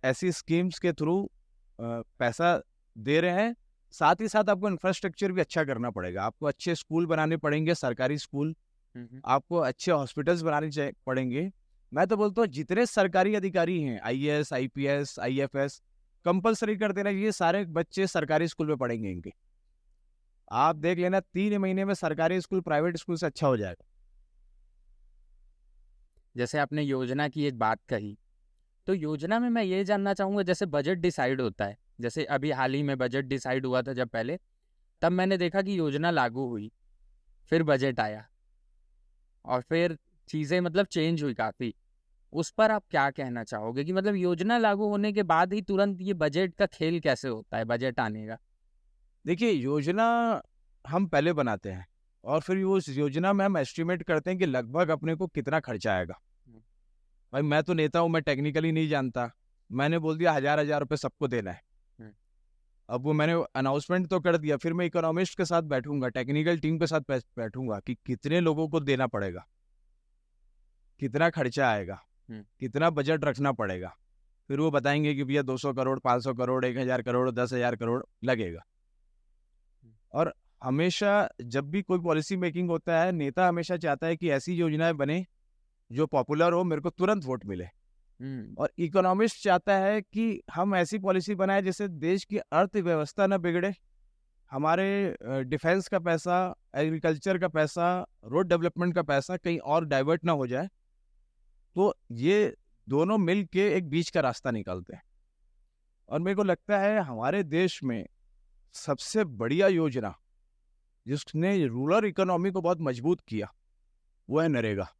ऐसी स्कीम्स के थ्रू पैसा दे रहे हैं, साथ ही साथ आपको इंफ्रास्ट्रक्चर भी अच्छा करना पड़ेगा। आपको अच्छे स्कूल बनाने पड़ेंगे, सरकारी स्कूल, आपको अच्छे हॉस्पिटल्स बनाने पड़ेंगे। मैं तो बोलता हूँ जितने सरकारी अधिकारी हैं, IAS, IPS, IFS, कंपलसरी कर देना, ये सारे बच्चे सरकारी स्कूल में पढ़ेंगे इनके। आप देख लेना 3 महीने में सरकारी स्कूल प्राइवेट स्कूल से अच्छा हो जाएगा। जैसे आपने योजना की एक बात कही, तो योजना में मैं ये जानना चाहूँगा, जैसे बजट डिसाइड होता है, जैसे अभी हाल ही में बजट डिसाइड हुआ था जब पहले, तब मैंने देखा कि योजना लागू हुई, फिर बजट आया और फिर चीज़ें मतलब चेंज हुई काफ़ी। उस पर आप क्या कहना चाहोगे कि मतलब योजना लागू होने के बाद ही तुरंत ये बजट का खेल कैसे होता है, बजट आने का? देखिए, योजना हम पहले बनाते हैं और फिर उस योजना में हम एस्टिमेट करते हैं कि लगभग अपने को कितना खर्चा आएगा। भाई मैं तो नेता हूँ, मैं टेक्निकली नहीं जानता, मैंने बोल दिया 1,000 रुपये सबको देना है। अब वो मैंने अनाउंसमेंट तो कर दिया, फिर मैं इकोनॉमिस्ट के साथ बैठूंगा, टेक्निकल टीम के साथ बैठूंगा कि कितने लोगों को देना पड़ेगा, कितना खर्चा आएगा, कितना बजट रखना पड़ेगा। फिर वो बताएंगे कि भैया 200 करोड़, 500 करोड़, 1,000 करोड़, 10,000 करोड़ लगेगा। और हमेशा जब भी कोई पॉलिसी मेकिंग होता है, नेता हमेशा चाहता है कि ऐसी योजनाएं बने जो पॉपुलर हो, मेरे को तुरंत वोट मिले। और इकोनॉमिस्ट चाहता है कि हम ऐसी पॉलिसी बनाए जिससे देश की अर्थव्यवस्था न बिगड़े, हमारे डिफेंस का पैसा, एग्रीकल्चर का पैसा, रोड डेवलपमेंट का पैसा कहीं और डाइवर्ट ना हो जाए। तो ये दोनों मिल के एक बीच का रास्ता निकालते हैं। और मेरे को लगता है हमारे देश में सबसे बढ़िया योजना जिसने रूरल इकोनॉमी को बहुत मजबूत किया, वो है नरेगा।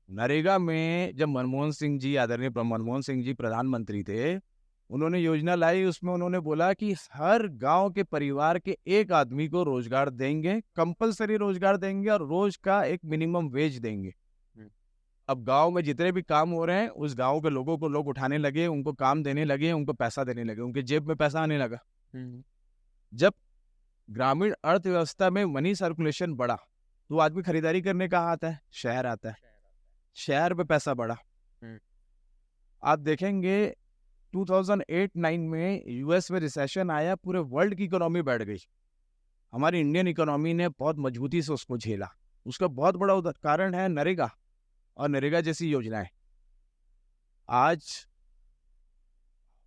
नरेगा में जब मनमोहन सिंह जी, आदरणीय मनमोहन सिंह जी प्रधानमंत्री थे, उन्होंने योजना लाई। उसमें उन्होंने बोला कि हर गांव के परिवार के एक आदमी को रोजगार देंगे, कंपलसरी रोजगार देंगे और रोज का एक मिनिमम वेज देंगे। अब गांव में जितने भी काम हो रहे हैं, उस गांव के लोगों को लोग उठाने लगे, उनको काम देने लगे, उनको पैसा देने लगे, उनके जेब में पैसा आने लगा। जब ग्रामीण अर्थव्यवस्था में मनी सर्कुलेशन बढ़ा तो आदमी खरीदारी करने कहाँ आता है? शहर आता है। शहर में पैसा बढ़ा। आप देखेंगे 2008-9 में US में रिसेशन आया, पूरे वर्ल्ड की इकोनॉमी बैठ गई। हमारी इंडियन इकोनॉमी ने बहुत मजबूती से उसको झेला। उसका बहुत बड़ा कारण है नरेगा और नरेगा जैसी योजनाएं। आज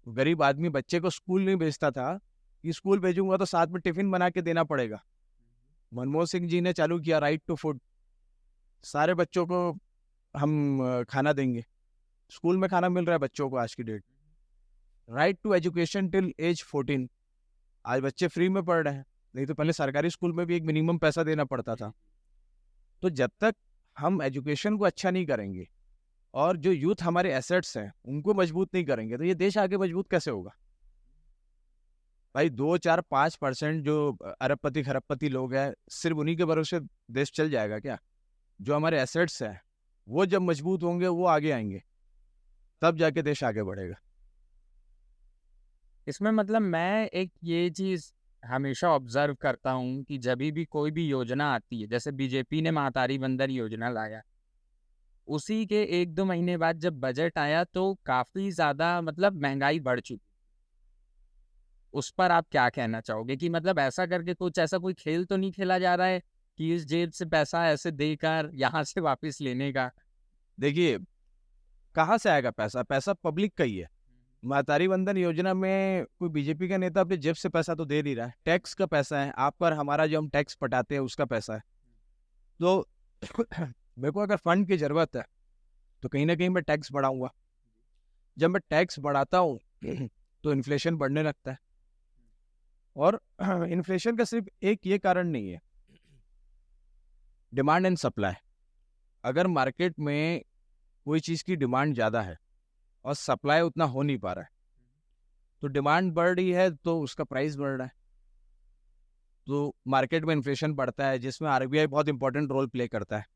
गरीब आदमी बच्चे को स्कूल नहीं भेजता था कि स्कूल भेजूंगा तो साथ में टिफिन बना के देना पड़ेगा। मनमोहन सिंह जी ने चालू किया राइट टू फूड, सारे बच्चों को हम खाना देंगे, स्कूल में खाना मिल रहा है बच्चों को आज की date. Right to education till age 14, आज बच्चे फ्री में पढ़ रहे हैं, नहीं तो पहले सरकारी स्कूल में भी एक मिनिमम पैसा देना पड़ता था। तो जब तक हम एजुकेशन को अच्छा नहीं करेंगे और जो यूथ हमारे एसेट्स हैं उनको मजबूत नहीं करेंगे, तो ये देश आगे मजबूत कैसे होगा? भाई 2, 4, 5% जो अरबपति खरबपति लोग हैं, सिर्फ उन्हीं के भरोसे देश चल जाएगा क्या? जो हमारे एसेट्स हैं वो जब मजबूत होंगे वो आगे आएंगे, तब जाके देश आगे बढ़ेगा। इसमें मतलब मैं एक ये चीज़ हमेशा ऑब्जर्व करता हूँ कि जब भी कोई भी योजना आती है, जैसे बीजेपी ने महातारी बंदर योजना लाया, उसी के 1-2 महीने बाद जब बजट आया तो काफ़ी ज़्यादा मतलब महंगाई बढ़ चुकी। उस पर आप क्या कहना चाहोगे कि मतलब ऐसा करके कुछ ऐसा कोई खेल तो नहीं खेला जा रहा है कि इस जेब से पैसा ऐसे देकर यहाँ से वापस लेने का? देखिए, कहाँ से आएगा पैसा? पैसा पब्लिक का ही है। महतारी बंधन योजना में कोई बीजेपी का नेता अपने जेब से पैसा तो दे नहीं रहा है, टैक्स का पैसा है, आपका और हमारा जो हम टैक्स पटाते हैं उसका पैसा है। तो मेरे को अगर फंड की जरूरत है तो कहीं ना कहीं मैं टैक्स बढ़ाऊंगा। जब मैं टैक्स बढ़ाता हूँ तो इन्फ्लेशन बढ़ने लगता है। और इन्फ्लेशन का सिर्फ एक ये कारण नहीं है, डिमांड एंड सप्लाई। अगर मार्केट में कोई चीज़ की डिमांड ज़्यादा है और सप्लाई उतना हो नहीं पा रहा है, तो डिमांड बढ़ रही है तो उसका प्राइस बढ़ रहा है, तो मार्केट में इन्फ्लेशन बढ़ता है, जिसमें आरबीआई बहुत इंपॉर्टेंट रोल प्ले करता है।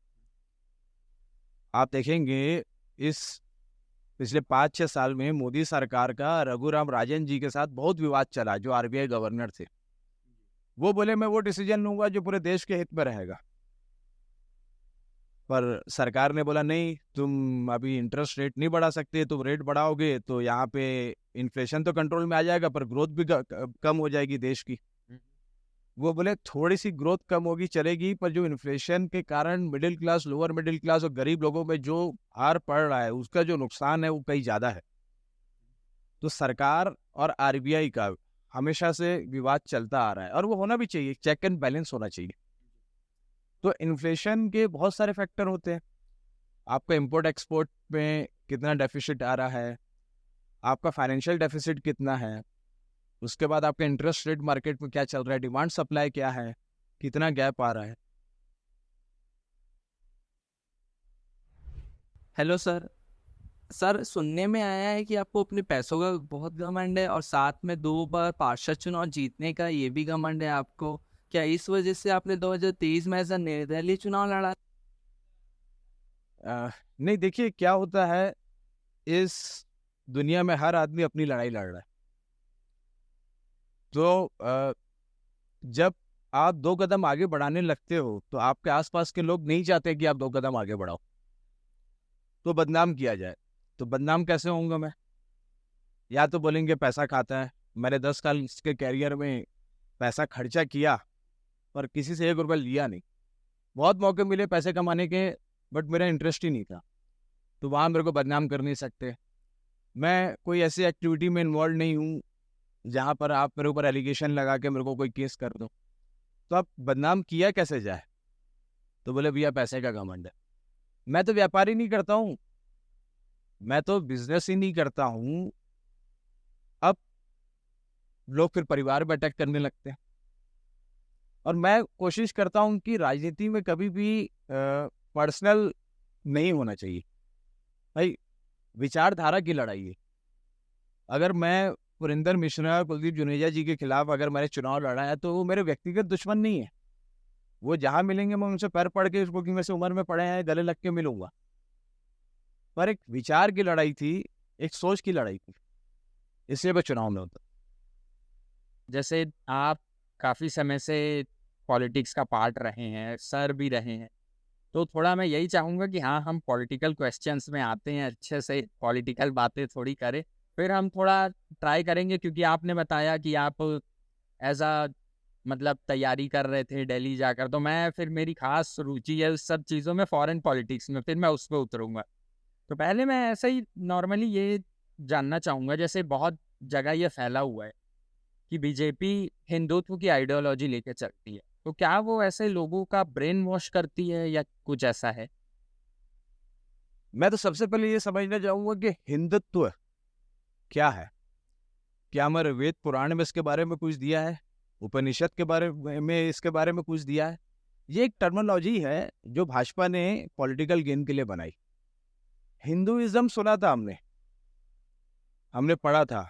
आप देखेंगे इस पिछले 5-6 साल में मोदी सरकार का रघुराम राजन जी के साथ बहुत विवाद चला, जो आरबीआई गवर्नर थे। वो बोले मैं वो डिसीजन लूंगा जो पूरे देश के हित में रहेगा, पर सरकार ने बोला नहीं, तुम अभी इंटरेस्ट रेट नहीं बढ़ा सकते, तुम रेट बढ़ाओगे तो यहाँ पे इन्फ्लेशन तो कंट्रोल में आ जाएगा पर ग्रोथ भी कम हो जाएगी देश की। वो बोले थोड़ी सी ग्रोथ कम होगी चलेगी, पर जो इन्फ्लेशन के कारण middle class, lower middle class और गरीब लोगों में जो हार पड़ रहा है, उसका जो नुकसान है वो कहीं ज़्यादा है। तो सरकार और आरबीआई का हमेशा से विवाद चलता आ रहा है और वो होना भी चाहिए, चेक एंड बैलेंस होना चाहिए। तो इन्फ्लेशन के बहुत सारे फैक्टर होते हैं। आपका इंपोर्ट एक्सपोर्ट में कितना डेफिसिट आ रहा है, आपका फाइनेंशियल डेफिसिट कितना है, उसके बाद आपका इंटरेस्ट रेट मार्केट में क्या चल रहा है, डिमांड सप्लाई क्या है, कितना गैप आ रहा है। Hello sir. सर, सुनने में आया है कि आपको अपने पैसों का बहुत घमंड है और साथ में 2 बार पार्षद चुनाव जीतने का ये भी घमंड है आपको। क्या इस वजह से आपने 2023 में ऐसा निर्दलीय चुनाव लड़ा? नहीं, देखिए क्या होता है, इस दुनिया में हर आदमी अपनी लड़ाई लड़ रहा है। तो जब आप 2 कदम आगे बढ़ाने लगते हो तो आपके आसपास के लोग नहीं चाहते कि आप 2 कदम आगे बढ़ाओ, तो बदनाम किया जाए। तो बदनाम कैसे होऊंगा मैं? या तो बोलेंगे पैसा खाता है, मैंने 10 साल के कैरियर में पैसा खर्चा किया पर किसी से 1 रुपया लिया नहीं। बहुत मौके मिले पैसे कमाने के, बट मेरा इंटरेस्ट ही नहीं था, तो वहाँ मेरे को बदनाम कर नहीं सकते। मैं कोई ऐसी एक्टिविटी में इन्वॉल्व नहीं हूँ जहाँ पर आप मेरे ऊपर एलिगेशन लगा के मेरे को कोई केस कर दो, तो आप बदनाम किया कैसे जाए? तो बोले भैया पैसे का घमंड है। मैं तो व्यापार ही नहीं करता हूँ, मैं तो बिजनेस ही नहीं करता हूँ। अब लोग फिर परिवार पे अटैक करने लगते हैं। और मैं कोशिश करता हूँ कि राजनीति में कभी भी पर्सनल नहीं होना चाहिए। भाई विचारधारा की लड़ाई है। अगर मैं पुरिंदर मिश्रा, कुलदीप जुनेजा जी के खिलाफ अगर मैंने चुनाव लड़ा है तो वो मेरे व्यक्तिगत दुश्मन नहीं है। वो जहाँ मिलेंगे मैं उनसे पैर पड़ के, उसको कि वैसे उम्र में पड़े हैं, गले लग के मिलूंगा। पर एक विचार की लड़ाई थी, एक सोच की लड़ाई थी, इसलिए मैं चुनाव में होता। जैसे आप काफ़ी समय से पॉलिटिक्स का पार्ट रहे हैं, सर भी रहे हैं, तो थोड़ा मैं यही चाहूँगा कि हाँ, हम पॉलिटिकल क्वेश्चंस में आते हैं, अच्छे से पॉलिटिकल बातें थोड़ी करें, फिर हम थोड़ा ट्राई करेंगे। क्योंकि आपने बताया कि आप एज अ मतलब तैयारी कर रहे थे दिल्ली जाकर, तो मैं फिर मेरी खास रुचि है उस सब चीज़ों में, फॉरेन पॉलिटिक्स में, फिर मैं उस पर उतरूँगा। तो पहले मैं ऐसे ही नॉर्मली ये जानना चाहूँगा, जैसे बहुत जगह ये फैला हुआ है कि बीजेपी हिंदुत्व की आइडियोलॉजी लेके चलती है, तो क्या वो ऐसे लोगों का ब्रेन वॉश करती है या कुछ ऐसा है? मैं तो सबसे पहले ये समझना चाहूंगा कि हिंदुत्व क्या है। क्या हमारे वेद पुराण में इसके बारे में कुछ दिया है? उपनिषद के बारे में इसके बारे में कुछ दिया है? ये एक टर्मिनोलॉजी है जो भाजपा ने पॉलिटिकल गेन के लिए बनाई। हिंदुइज्म सुना था हमने पढ़ा था।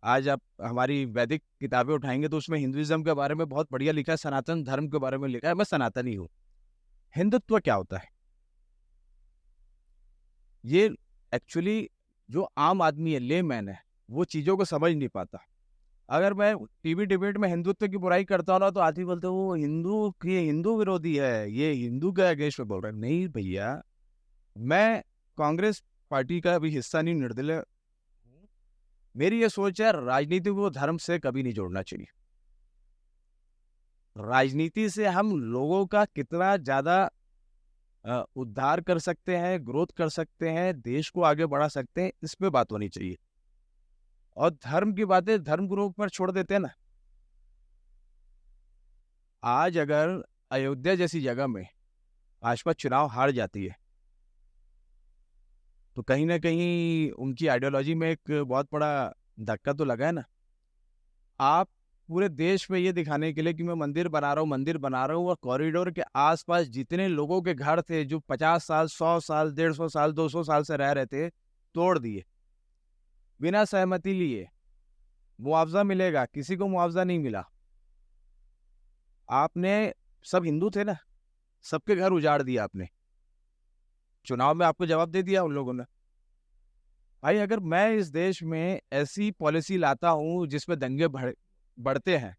आज आप हमारी वैदिक किताबें उठाएंगे तो उसमें हिंदुइज्म के बारे में बहुत बढ़िया लिखा है, सनातन धर्म के बारे में लिखा है। मैं सनातनी हूँ। हिंदुत्व क्या होता है ये एक्चुअली जो आम आदमी है, लेमैन है, वो चीज़ों को समझ नहीं पाता। अगर मैं टीवी डिबेट में हिंदुत्व की बुराई करता हूँ ना तो आदमी बोलते हैं वो हिंदू विरोधी है, ये हिंदू के अगेंस्ट में बोल रहा है। नहीं भैया, मैं कांग्रेस पार्टी का भी हिस्सा नहीं, निर्दलीय। मेरी ये सोच है, राजनीति को धर्म से कभी नहीं जोड़ना चाहिए। राजनीति से हम लोगों का कितना ज्यादा उद्धार कर सकते हैं, ग्रोथ कर सकते हैं, देश को आगे बढ़ा सकते हैं, इस पे बात होनी चाहिए। और धर्म की बातें धर्म गुरुओं पर छोड़ देते हैं ना। आज अगर अयोध्या जैसी जगह में भाजपा चुनाव हार जाती है तो कहीं ना कहीं उनकी आइडियोलॉजी में एक बहुत बड़ा धक्का तो लगा है ना। आप पूरे देश में ये दिखाने के लिए कि मैं मंदिर बना रहा हूँ, और कॉरिडोर के आसपास जितने लोगों के घर थे जो 50 साल, 100 साल, 150 साल, 200 साल से रह रहे थे, तोड़ दिए बिना सहमति लिए। मुआवजा मिलेगा, किसी को मुआवजा नहीं मिला। आपने, सब हिंदू थे ना, सबके घर उजाड़ दिया आपने। चुनाव में आपको जवाब दे दिया उन लोगों ने। भाई, अगर मैं इस देश में ऐसी पॉलिसी लाता हूं जिसमें दंगे बढ़ते हैं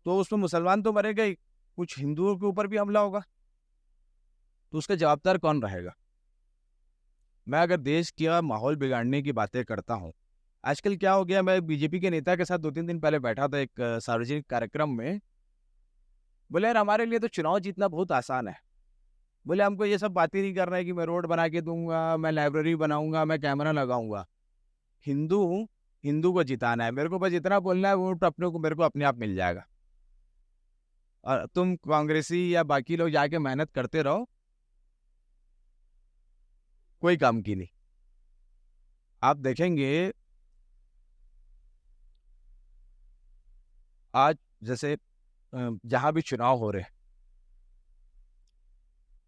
तो उसमें मुसलमान तो मरेगा ही, कुछ हिंदुओं के ऊपर भी हमला होगा, तो उसका जवाबदार कौन रहेगा? मैं अगर देश का माहौल बिगाड़ने की बातें करता हूं, आजकल क्या हो गया, मैं बीजेपी के नेता के साथ 2-3 दिन पहले बैठा था एक सार्वजनिक कार्यक्रम में। बोले यार, हमारे लिए तो चुनाव जीतना बहुत आसान है। बोले हमको ये सब बातें नहीं करना है कि मैं रोड बना के दूंगा, मैं लाइब्रेरी बनाऊंगा, मैं कैमरा लगाऊंगा। हिंदू हूँ, हिंदू को जिताना है, मेरे को बस इतना बोलना है, वोट अपने को मेरे को अपने आप मिल जाएगा। और तुम कांग्रेसी या बाकी लोग जाके मेहनत करते रहो, कोई काम की नहीं। आप देखेंगे आज जैसे जहां भी चुनाव हो रहे,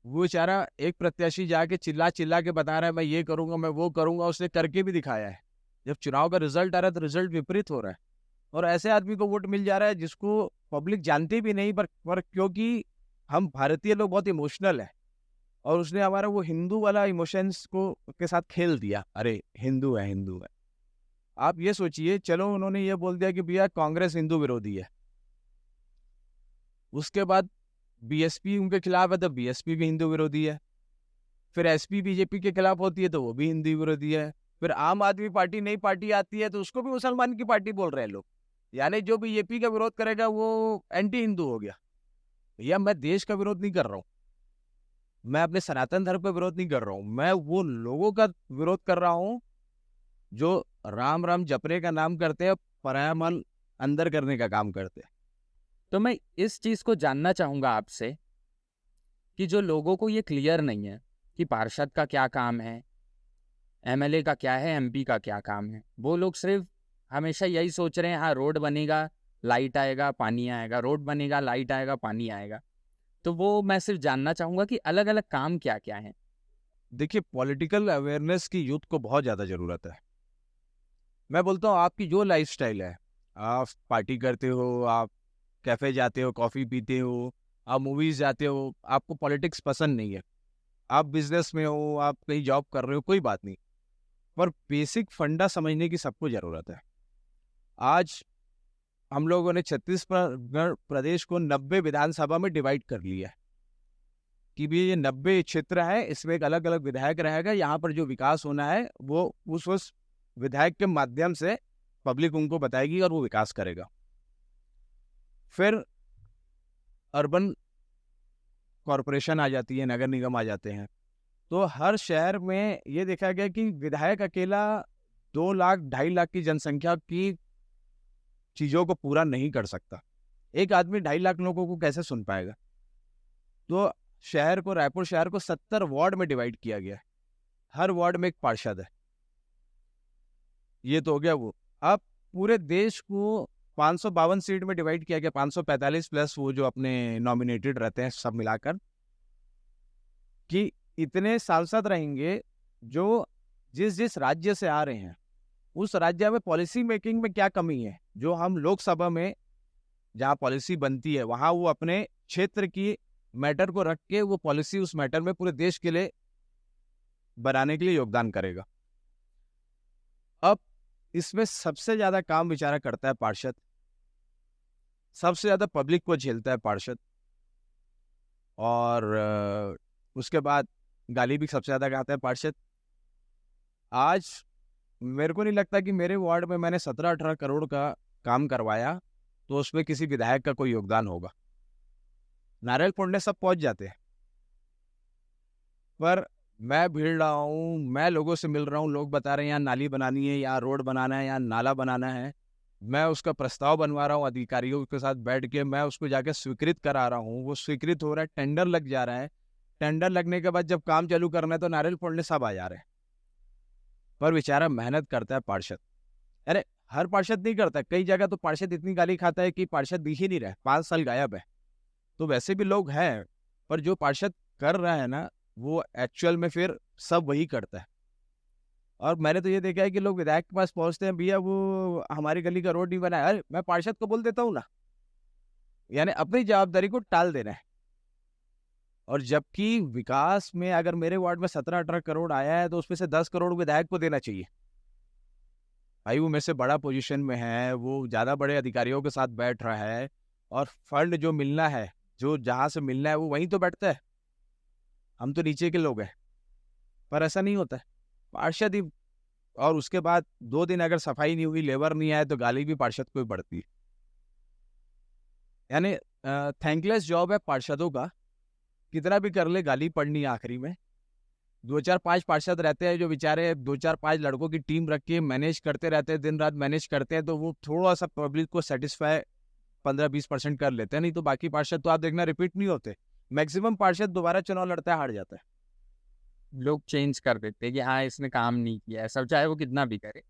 वो बेचारा एक प्रत्याशी जाके चिल्ला चिल्ला के बता रहा है मैं ये करूंगा, मैं वो करूंगा, उसने करके भी दिखाया है। जब चुनाव का रिजल्ट आ रहा है तो रिजल्ट विपरीत हो रहा है, और ऐसे आदमी को वोट मिल जा रहा है जिसको पब्लिक जानती भी नहीं, पर क्योंकि हम भारतीय लोग बहुत इमोशनल है, और उसने हमारा वो हिंदू वाला इमोशंस को के साथ खेल दिया। अरे हिंदू है, हिंदू है। आप ये सोचिए, चलो उन्होंने ये बोल दिया कि भैया कांग्रेस हिंदू विरोधी है, उसके बाद बीएसपी उनके खिलाफ है तो बीएसपी भी हिंदू विरोधी है, फिर एसपी बीजेपी के खिलाफ होती है तो वो भी हिंदू विरोधी है, फिर आम आदमी पार्टी नई पार्टी आती है तो उसको भी मुसलमान की पार्टी बोल रहे हैं लोग। यानी जो बीजेपी का विरोध करेगा वो एंटी हिंदू हो गया। भैया, मैं देश का विरोध नहीं कर रहा हूँ, मैं अपने सनातन धर्म का विरोध नहीं कर रहा हूँ, मैं वो लोगों का विरोध कर रहा हूँ जो राम राम जपने का नाम करते हैं, पराया मन अंदर करने का काम करते हैं। तो मैं इस चीज़ को जानना चाहूँगा आपसे कि जो लोगों को ये क्लियर नहीं है कि पार्षद का क्या काम है, एमएलए का क्या है, एमपी का क्या काम है, वो लोग सिर्फ हमेशा यही सोच रहे हैं हाँ रोड बनेगा, लाइट आएगा, पानी आएगा, रोड बनेगा, लाइट आएगा, पानी आएगा। तो वो मैं सिर्फ जानना चाहूँगा कि अलग अलग काम क्या क्या हैं। देखिए, पॉलिटिकल अवेयरनेस की यूथ को बहुत ज़्यादा ज़रूरत है। मैं बोलता हूँ आपकी जो लाइफस्टाइल है, आप पार्टी करते हो, आप कैफ़े जाते हो, कॉफ़ी पीते हो, आप मूवीज़ जाते हो, आपको पॉलिटिक्स पसंद नहीं है, आप बिजनेस में हो, आप कहीं जॉब कर रहे हो, कोई बात नहीं, पर बेसिक फंडा समझने की सबको ज़रूरत है। आज हम लोगों ने छत्तीसगढ़ प्रदेश को 90 विधानसभा में डिवाइड कर लिया है कि भी ये 90 क्षेत्र है, इसमें एक अलग अलग विधायक रहेगा, यहाँ पर जो विकास होना है वो उस विधायक के माध्यम से पब्लिक उनको बताएगी और वो विकास करेगा। फिर अर्बन कॉरपोरेशन आ जाती है, नगर निगम आ जाते हैं, तो हर शहर में ये देखा गया कि विधायक अकेला 2 लाख 2.5 लाख की जनसंख्या की चीज़ों को पूरा नहीं कर सकता। एक आदमी 2.5 लाख लोगों को कैसे सुन पाएगा? तो रायपुर शहर को 70 वार्ड में डिवाइड किया गया है, हर वार्ड में एक पार्षद है। ये तो हो गया वो। अब पूरे देश को 552 सीट में डिवाइड किया गया, 545 प्लस वो जो अपने नॉमिनेटेड रहते हैं सब मिलाकर, कि इतने सांसद रहेंगे जो जिस जिस राज्य से आ रहे हैं उस राज्य में पॉलिसी मेकिंग में क्या कमी है, जो हम लोकसभा में जहाँ पॉलिसी बनती है वहाँ वो अपने क्षेत्र की मैटर को रख के वो पॉलिसी उस मैटर में पूरे देश के लिए बनाने के लिए योगदान करेगा। अब इसमें सबसे ज्यादा काम बेचारा करता है पार्षद, सबसे ज्यादा पब्लिक को झेलता है पार्षद, और उसके बाद गाली भी सबसे ज्यादा खाता है पार्षद। आज मेरे को नहीं लगता कि मेरे वार्ड में मैंने 17-18 करोड़ का काम करवाया तो उसमें किसी विधायक का कोई योगदान होगा। नारियल फोड़ने सब पहुंच जाते हैं, पर मैं भीड़ रहा हूँ, मैं लोगों से मिल रहा हूँ, लोग बता रहे हैं यहाँ नाली बनानी है, यहाँ रोड बनाना है, यहाँ नाला बनाना है, मैं उसका प्रस्ताव बनवा रहा हूँ अधिकारियों के साथ बैठ के, मैं उसको जाके स्वीकृत करा रहा हूँ, वो स्वीकृत हो रहा है, टेंडर लग जा रहा है, टेंडर लगने के बाद जब काम चालू करना है तो नारियल फोड़ने सब आ जा रहे हैं। पर बेचारा मेहनत करता है पार्षद। अरे हर पार्षद नहीं करता, कई जगह तो पार्षद इतनी गाली खाता है कि पार्षद दिख ही नहीं रहे, 5 साल गायब है। तो वैसे भी लोग हैं, पर जो पार्षद कर रहा है ना वो एक्चुअल में फिर सब वही करता है। और मैंने तो ये देखा है कि लोग विधायक के पास पहुंचते हैं, भैया वो हमारी गली का रोड नहीं बना है, अरे मैं पार्षद को बोल देता हूँ ना, यानी अपनी जवाबदारी को टाल देना है। और जबकि विकास में अगर मेरे वार्ड में 17-18 करोड़ आया है तो उसमें से 10 करोड़ विधायक को देना चाहिए। भाई वो मेरे से बड़ा पोजीशन में है, वो ज्यादा बड़े अधिकारियों के साथ बैठ रहा है, और फंड जो मिलना है, जो जहां से मिलना है वो वहीं तो बैठता है, हम तो नीचे के लोग हैं। पर ऐसा नहीं होता है, पार्षद ही। और उसके बाद 2 दिन अगर सफाई नहीं हुई, लेबर नहीं आए, तो गाली भी पार्षद को ही पड़ती है। यानी थैंकलेस जॉब है पार्षदों का, कितना भी कर ले गाली पड़नी है आखिरी में। 2-4-5 पार्षद रहते हैं जो बेचारे 2-4-5 लड़कों की टीम रख के मैनेज करते रहते हैं, दिन रात मैनेज करते हैं, तो वो थोड़ा सा पब्लिक को सेटिस्फाई 15-20% कर लेते हैं, नहीं तो बाकी पार्षद तो आप देखना रिपीट नहीं होते। मैक्सिमम पार्षद दोबारा चुनाव लड़ता है, हार जाता है। लोग चेंज कर देते हैं कि हाँ इसने काम नहीं किया, सब चाहे वो कितना भी करे।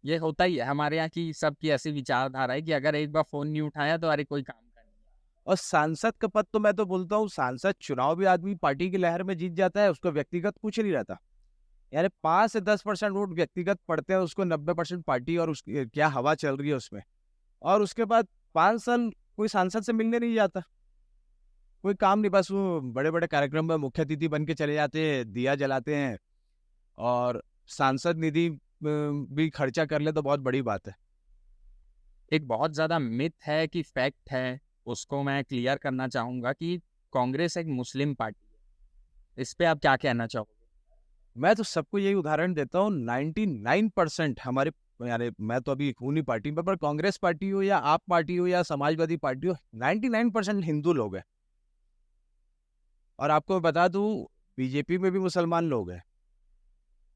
ये होता ही है हमारे यहाँ की, सबकी ऐसी विचारधारा है कि अगर एक बार फोन नहीं उठाया तो अरे कोई काम का नहीं है। और सांसद का पद तो मैं तो बोलता हूँ, सांसद चुनाव भी आदमी पार्टी की लहर में जीत जाता है, उसको व्यक्तिगत कुछ नहीं रहता। यानी 5 से 10% वोट व्यक्तिगत पड़ते हैं, उसको 90% पार्टी और उसकी क्या हवा चल रही है उसमें। और उसके बाद 5 साल कोई सांसद से मिलने नहीं जाता, कोई काम नहीं, बस वो बड़े बड़े कार्यक्रम में मुख्य अतिथि बन के चले जाते हैं, दिया जलाते हैं, और सांसद निधि भी खर्चा कर ले तो बहुत बड़ी बात है। एक बहुत ज़्यादा मिथ है कि फैक्ट है, उसको मैं क्लियर करना चाहूँगा कि कांग्रेस एक मुस्लिम पार्टी है। इस पे आप क्या कहना चाहोगे? मैं तो सबको यही उदाहरण देता हूँ, 99% हमारे, यानी मैं तो अभी हूँ नहीं पार्टी में, पर कांग्रेस पार्टी हो या आप पार्टी हो या समाजवादी पार्टी हो, 99% हिंदू लोग हैं। और आपको बता दूं, बीजेपी में भी मुसलमान लोग हैं,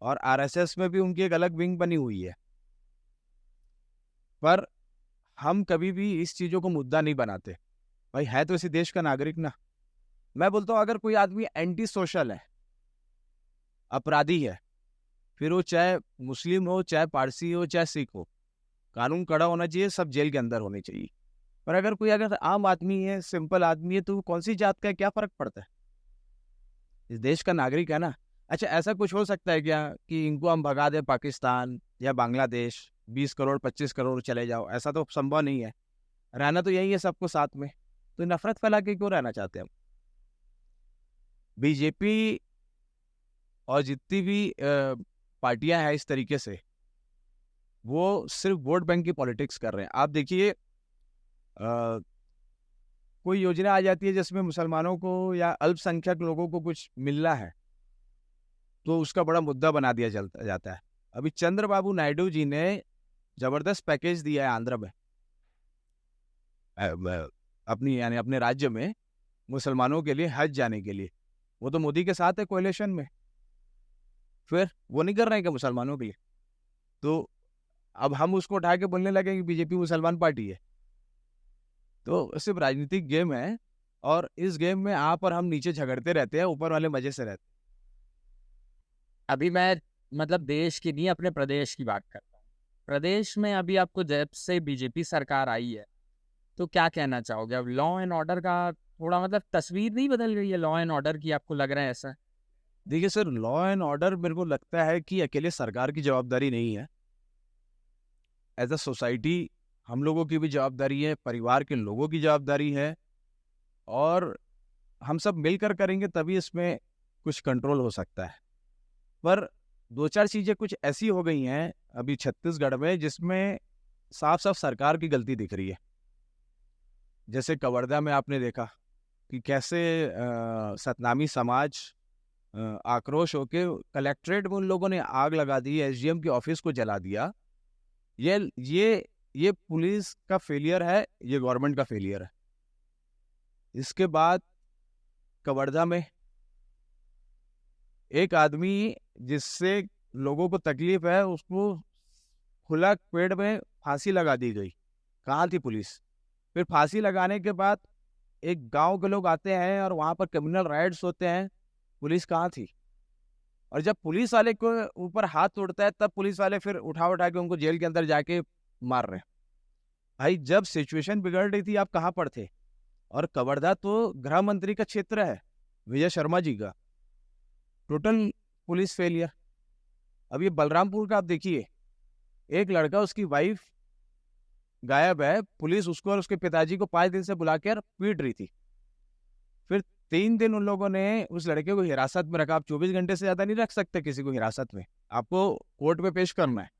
और आरएसएस में भी उनकी एक अलग विंग बनी हुई है। पर हम कभी भी इस चीजों को मुद्दा नहीं बनाते। भाई है तो इसी देश का नागरिक ना। मैं बोलता हूँ अगर कोई आदमी एंटी सोशल है, अपराधी है, फिर वो चाहे मुस्लिम हो, चाहे पारसी हो, चाहे सिख हो, कानून कड़ा होना चाहिए, सब जेल के अंदर होने चाहिए। पर अगर कोई अगर आम आदमी है, सिंपल आदमी है, तो वो कौन सी जात का है, क्या फर्क पड़ता है, इस देश का नागरिक है ना। अच्छा ऐसा कुछ हो सकता है क्या कि इनको हम भगा दें पाकिस्तान या बांग्लादेश, 20 करोड़ 25 करोड़ चले जाओ, ऐसा तो संभव नहीं है। रहना तो यही है सबको साथ में, तो नफरत फैला के क्यों रहना चाहते हैं हम। बीजेपी और जितनी भी पार्टियां हैं इस तरीके से, वो सिर्फ वोट बैंक की पॉलिटिक्स कर रहे हैं। आप देखिए कोई योजना आ जाती है जिसमें मुसलमानों को या अल्पसंख्यक लोगों को कुछ मिलना है, तो उसका बड़ा मुद्दा बना दिया जाता है। अभी चंद्रबाबू नायडू जी ने जबरदस्त पैकेज दिया है आंध्र में, अपनी यानी अपने राज्य में मुसलमानों के लिए हज जाने के लिए। वो तो मोदी के साथ है कोएलिशन में, फिर वो नहीं कर रहे हैं क्या मुसलमानों के लिए? तो अब हम उसको उठा के बोलने लगे कि बीजेपी मुसलमान पार्टी है। तो सिर्फ राजनीतिक गेम है, और इस गेम में आप और हम नीचे झगड़ते रहते हैं, ऊपर वाले मजे से रहते हैं। अभी मैं मतलब देश की नहीं, अपने प्रदेश की बात करता हूँ। प्रदेश में अभी आपको जब से बीजेपी सरकार आई है, तो क्या कहना चाहोगे? अब लॉ एंड ऑर्डर का थोड़ा मतलब तस्वीर नहीं बदल गई है लॉ एंड ऑर्डर की, आपको लग रहा है ऐसा? देखिए सर, लॉ एंड ऑर्डर मेरे को लगता है कि अकेले सरकार की जवाबदारी नहीं है। एज अ सोसाइटी हम लोगों की भी जवाबदारी है, परिवार के लोगों की जवाबदारी है, और हम सब मिलकर करेंगे तभी इसमें कुछ कंट्रोल हो सकता है। पर दो चार चीज़ें कुछ ऐसी हो गई हैं अभी छत्तीसगढ़ में जिसमें साफ साफ सरकार की गलती दिख रही है। जैसे कवर्धा में आपने देखा कि कैसे सतनामी समाज आक्रोश होके कलेक्ट्रेट में उन लोगों ने आग लगा दी, एसडीएम के ऑफिस को जला दिया। ये पुलिस का फेलियर है, ये गवर्नमेंट का फेलियर है। इसके बाद कवर्धा में एक आदमी जिससे लोगों को तकलीफ है उसको खुला पेड़ में फांसी लगा दी गई। कहाँ थी पुलिस? फिर फांसी लगाने के बाद एक गांव के लोग आते हैं और वहां पर क्रिमिनल राइट्स होते हैं, पुलिस कहाँ थी? और जब पुलिस वाले को ऊपर हाथ तोड़ता है तब पुलिस वाले फिर उठा के उनको जेल के अंदर जाके मार रहे हैं। भाई जब सिचुएशन बिगड़ रही थी आप कहाँ पर थे? और कवर्धा तो गृह मंत्री का क्षेत्र है, विजय शर्मा जी का। Total police failure. अब ये बलरामपुर का आप देखिए, एक लड़का, उसकी वाइफ गायब है, पुलिस उसको और उसके पिताजी को 5 दिन से बुलाकर पीट रही थी। फिर 3 दिन उन लोगों ने उस लड़के को हिरासत में रखा। आप 24 घंटे से ज्यादा नहीं रख सकते किसी को हिरासत में, आपको कोर्ट में पेश करना है।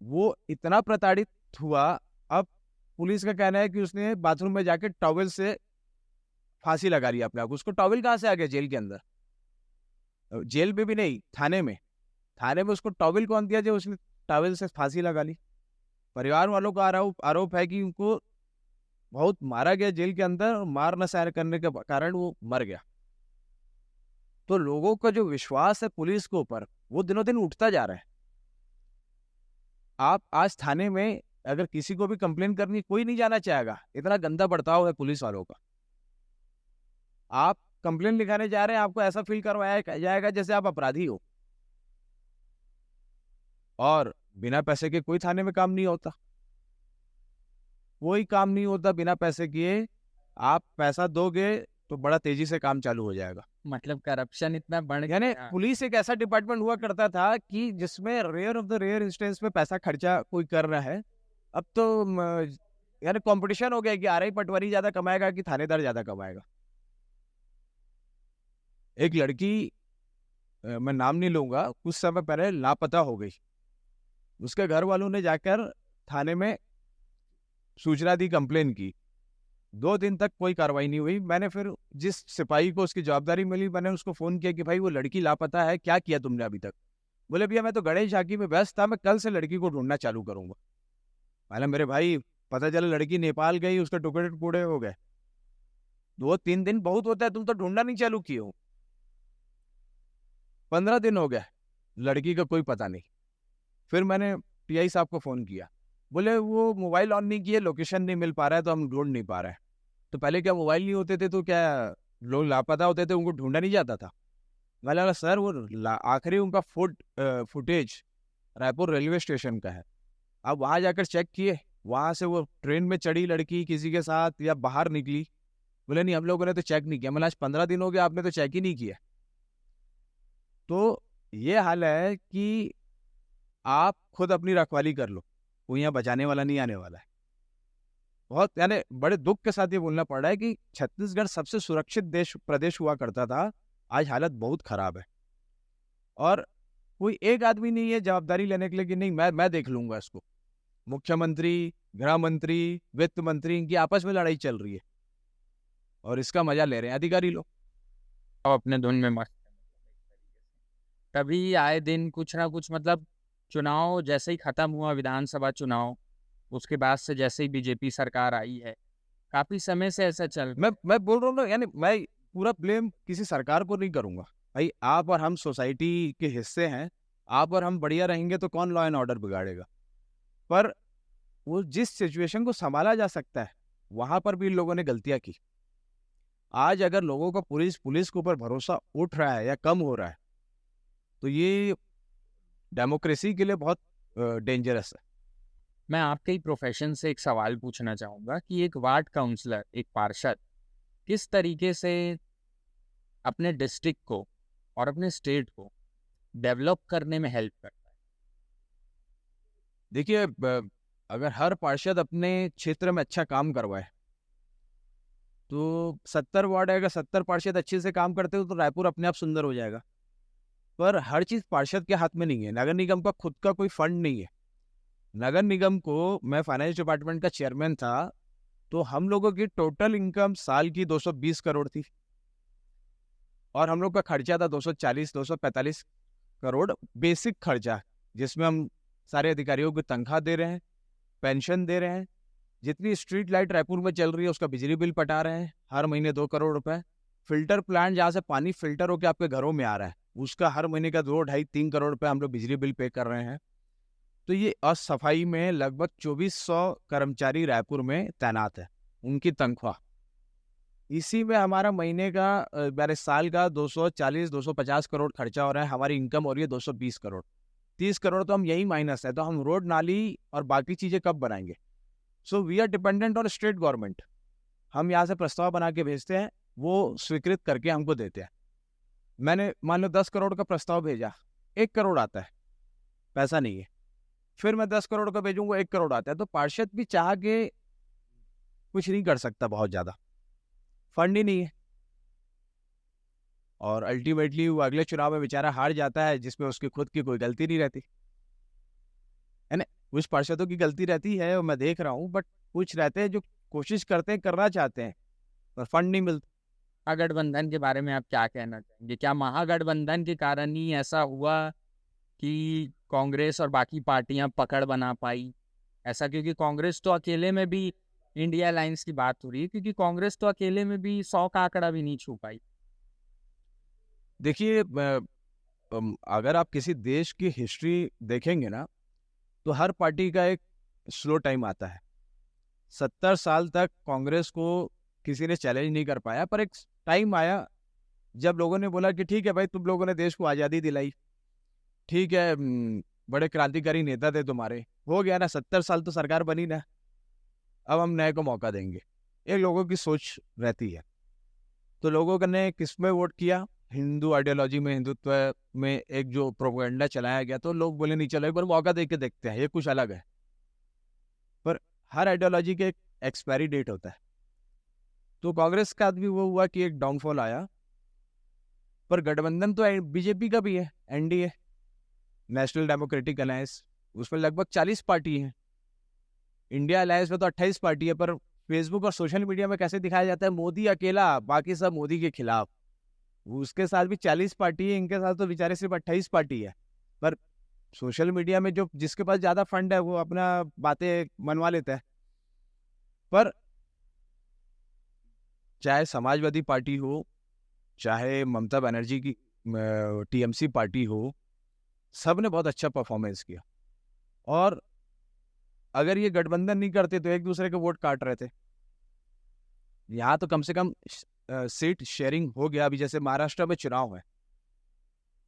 वो इतना प्रताड़ित हुआ, अब पुलिस का कहना है कि उसने बाथरूम में जाके टॉवेल से फांसी लगा ली अपने आप। उसको टॉवेल कहाँ से आ गया जेल के अंदर? जेल में भी नहीं, थाने में उसको टॉवेल कौन दिया जो उसने टॉवेल से फांसी लगा ली? परिवार वालों का आरोप है कि उनको बहुत मारा गया जेल के अंदर, और मार न सहन करने के कारण वो मर गया। तो लोगों का जो विश्वास है पुलिस के ऊपर वो दिनों दिन उठता जा रहा है। आप आज थाने में अगर किसी को भी कंप्लेन करनी, कोई नहीं जाना चाहेगा, इतना गंदा बर्ताव है पुलिस वालों का। आप कंप्लेन लिखाने जा रहे हैं, आपको ऐसा फील करवाया जाएगा जैसे आप अपराधी हो। और बिना पैसे के कोई थाने में काम नहीं होता, कोई काम नहीं होता बिना पैसे किए। आप पैसा दोगे तो बड़ा तेजी से काम चालू हो जाएगा। मतलब करप्शन इतना बढ़ यानी गया। पुलिस एक ऐसा डिपार्टमेंट हुआ करता था कि जिसमें rare of the rare instance में पैसा खर्चा कोई कर रहा है। अब तो यानी कंपटीशन हो गया कि आरआई पटवारी ज्यादा कमाएगा कि थानेदार ज्यादा कमाएगा। एक लड़की, मैं नाम नहीं लूंगा, कुछ समय पहले लापता हो गई। उसके घर वालों ने जाकर थाने में सूचना दी, कंप्लेन की। 2 दिन तक कोई कार्रवाई नहीं हुई। मैंने फिर जिस सिपाही को उसकी जवाबदारी मिली, मैंने उसको फोन किया कि भाई वो लड़की लापता है, क्या किया तुमने अभी तक? बोले भैया मैं तो गणेश झांकी में व्यस्त था, मैं कल से लड़की को ढूंढना चालू करूंगा। मैंने, मेरे भाई पता चला लड़की नेपाल गई, उसके टुकड़े टुकड़े हो गए। 2-3 दिन बहुत होता है, तुम तो ढूंढना नहीं चालू किए हो। 15 दिन हो गए, लड़की का कोई पता नहीं। फिर मैंने टीआई साहब को फोन किया, बोले वो मोबाइल ऑन नहीं किए, लोकेशन नहीं मिल पा रहा है तो हम ढूंढ नहीं पा रहे हैं। तो पहले क्या मोबाइल नहीं होते थे तो क्या लोग लापता होते थे, उनको ढूंढा नहीं जाता था? मैं लगा सर वो आखिरी उनका फुटेज रायपुर रेलवे स्टेशन का है। आप वहां जाकर चेक किए, वहां से वो ट्रेन में चढ़ी लड़की किसी के साथ या बाहर निकली? बोले नहीं हम लोगों ने तो चेक नहीं किया। मैंने आज 15 दिन हो गया, आपने तो चेक ही नहीं किया। तो ये हाल है कि आप खुद अपनी रखवाली कर लो, कोई यहाँ बचाने वाला नहीं आने वाला है। बहुत यानी बड़े दुख के साथ ये बोलना पड़ रहा है कि छत्तीसगढ़ सबसे सुरक्षित प्रदेश हुआ करता था, आज हालत बहुत खराब है। और कोई एक आदमी नहीं है जवाबदारी लेने के लिए कि नहीं मैं देख लूंगा इसको। मुख्यमंत्री, गृह मंत्री, वित्त मंत्री, इनकी आपस में लड़ाई चल रही है और इसका मजा ले रहे हैं अधिकारी लोग। और अपने धुन में मस्त है। तभी आए दिन कुछ ना कुछ, मतलब चुनाव जैसे ही खत्म हुआ, विधानसभा चुनाव, उसके बाद से जैसे ही बीजेपी सरकार आई है, काफी समय से ऐसा चल रहा है। मैं बोल रहा हूँ ना, यानी मैं पूरा ब्लेम किसी सरकार को नहीं करूंगा। भाई आप और हम सोसाइटी के हिस्से हैं, आप और हम बढ़िया रहेंगे तो कौन लॉ एंड ऑर्डर बिगाड़ेगा। पर वो जिस सिचुएशन को संभाला जा सकता है वहां पर भी इन लोगों ने गलतियां की। आज अगर लोगों का पुलिस के ऊपर भरोसा उठ रहा है या कम हो रहा है तो ये डेमोक्रेसी के लिए बहुत डेंजरस है। मैं आपके ही प्रोफेशन से एक सवाल पूछना चाहूँगा कि एक वार्ड काउंसलर, एक पार्षद किस तरीके से अपने डिस्ट्रिक्ट को और अपने स्टेट को डेवलप करने में हेल्प करता है? देखिए, अगर हर पार्षद अपने क्षेत्र में अच्छा काम करवाए तो 70 वार्ड है, अगर 70 पार्षद अच्छे से काम करते हो तो रायपुर अपने आप सुंदर हो जाएगा। पर हर चीज पार्षद के हाथ में नहीं है। नगर निगम का खुद का कोई फंड नहीं है। नगर निगम को, मैं फाइनेंस डिपार्टमेंट का चेयरमैन था, तो हम लोगों की टोटल इनकम साल की 220 करोड़ थी और हम लोग का खर्चा था 240-245 करोड़ बेसिक खर्चा, जिसमें हम सारे अधिकारियों को तनख्वाह दे रहे हैं, पेंशन दे रहे हैं, जितनी स्ट्रीट लाइट रायपुर में चल रही है उसका बिजली बिल पटा रहे हैं हर महीने 2 करोड़ रुपए। फिल्टर प्लांट जहाँ से पानी फिल्टर होकर आपके घरों में आ रहा है उसका हर महीने का 2-2.5-3 करोड़ रुपए हम लोग बिजली बिल पे कर रहे हैं। तो ये असफाई में लगभग 2400 कर्मचारी रायपुर में तैनात है, उनकी तनख्वाह। इसी में हमारा महीने का मेरे साल का 240-250 करोड़ खर्चा हो रहा है। हमारी इनकम हो रही है 220 करोड़। 30 करोड़ तो हम यही माइनस है, तो हम रोड नाली और बाकी चीजें कब बनाएंगे? So we are dependent on state government. हम यहाँ से प्रस्ताव बना के भेजते हैं, वो स्वीकृत करके हमको देते हैं। मैंने मान लो 10 करोड़ का प्रस्ताव भेजा, 1 करोड़ आता है, पैसा नहीं है। फिर मैं 10 करोड़ का भेजूंगा, 1 करोड़ आता है। तो पार्षद भी चाह के कुछ नहीं कर सकता, बहुत ज्यादा फंड ही नहीं है। और अल्टीमेटली वो अगले चुनाव में बेचारा हार जाता है, जिसमें उसकी खुद की कोई गलती नहीं रहती है ना। कुछ पार्षदों की गलती रहती है और मैं देख रहा हूँ, बट कुछ रहते हैं जो कोशिश करते हैं, करना चाहते हैं, पर फंड नहीं मिलता। महागठबंधन के बारे में आप क्या कहना चाहेंगे? क्या महागठबंधन के कारण ही ऐसा हुआ कि कांग्रेस और बाकी पार्टियां पकड़ बना पाई? ऐसा क्योंकि कांग्रेस तो अकेले में भी, इंडिया अलायंस की बात हो रही है, क्योंकि कांग्रेस तो अकेले में भी 100 का आंकड़ा भी नहीं छू पाई। देखिए, अगर आप किसी देश की हिस्ट्री देखेंगे ना, तो हर पार्टी का एक स्लो टाइम आता है। 70 साल तक कांग्रेस को किसी ने चैलेंज नहीं कर पाया, पर एक टाइम आया जब लोगों ने बोला कि ठीक है भाई, तुम लोगों ने देश को आज़ादी दिलाई, ठीक है, बड़े क्रांतिकारी नेता थे तुम्हारे, हो गया ना, 70 साल तो सरकार बनी ना, अब हम नए को मौका देंगे। ये लोगों की सोच रहती है। तो लोगों ने किस में वोट किया? हिंदू आइडियोलॉजी में, हिंदुत्व में एक जो प्रोपेगेंडा चलाया गया, तो लोग बोले नहीं, चलो एक बार मौका दे के देखते हैं, ये कुछ अलग है। पर हर आइडियोलॉजी के एक एक्सपायरी डेट होता है। तो कांग्रेस का भी वो हुआ कि एक डाउनफॉल आया, पर गठबंधन तो बीजेपी का भी है, एनडीए, नेशनल डेमोक्रेटिक अलायंस, उसमें लगभग 40 पार्टी हैं। इंडिया अलायंस में तो 28 पार्टी है, पर फेसबुक और सोशल मीडिया में कैसे दिखाया जाता है? मोदी अकेला, बाकी सब मोदी के खिलाफ। उसके साथ भी 40 पार्टी है, इनके साथ तो बेचारे सिर्फ 28 पार्टी है। पर सोशल मीडिया में जो जिसके पास ज्यादा फंड है वो अपना बातें मनवा लेता है। पर चाहे समाजवादी पार्टी हो, चाहे ममता बनर्जी की टीएमसी पार्टी हो, सब ने बहुत अच्छा परफॉर्मेंस किया। और अगर ये गठबंधन नहीं करते तो एक दूसरे के वोट काट रहे थे। यहाँ तो कम से कम सीट शेयरिंग हो गया। अभी जैसे महाराष्ट्र में चुनाव है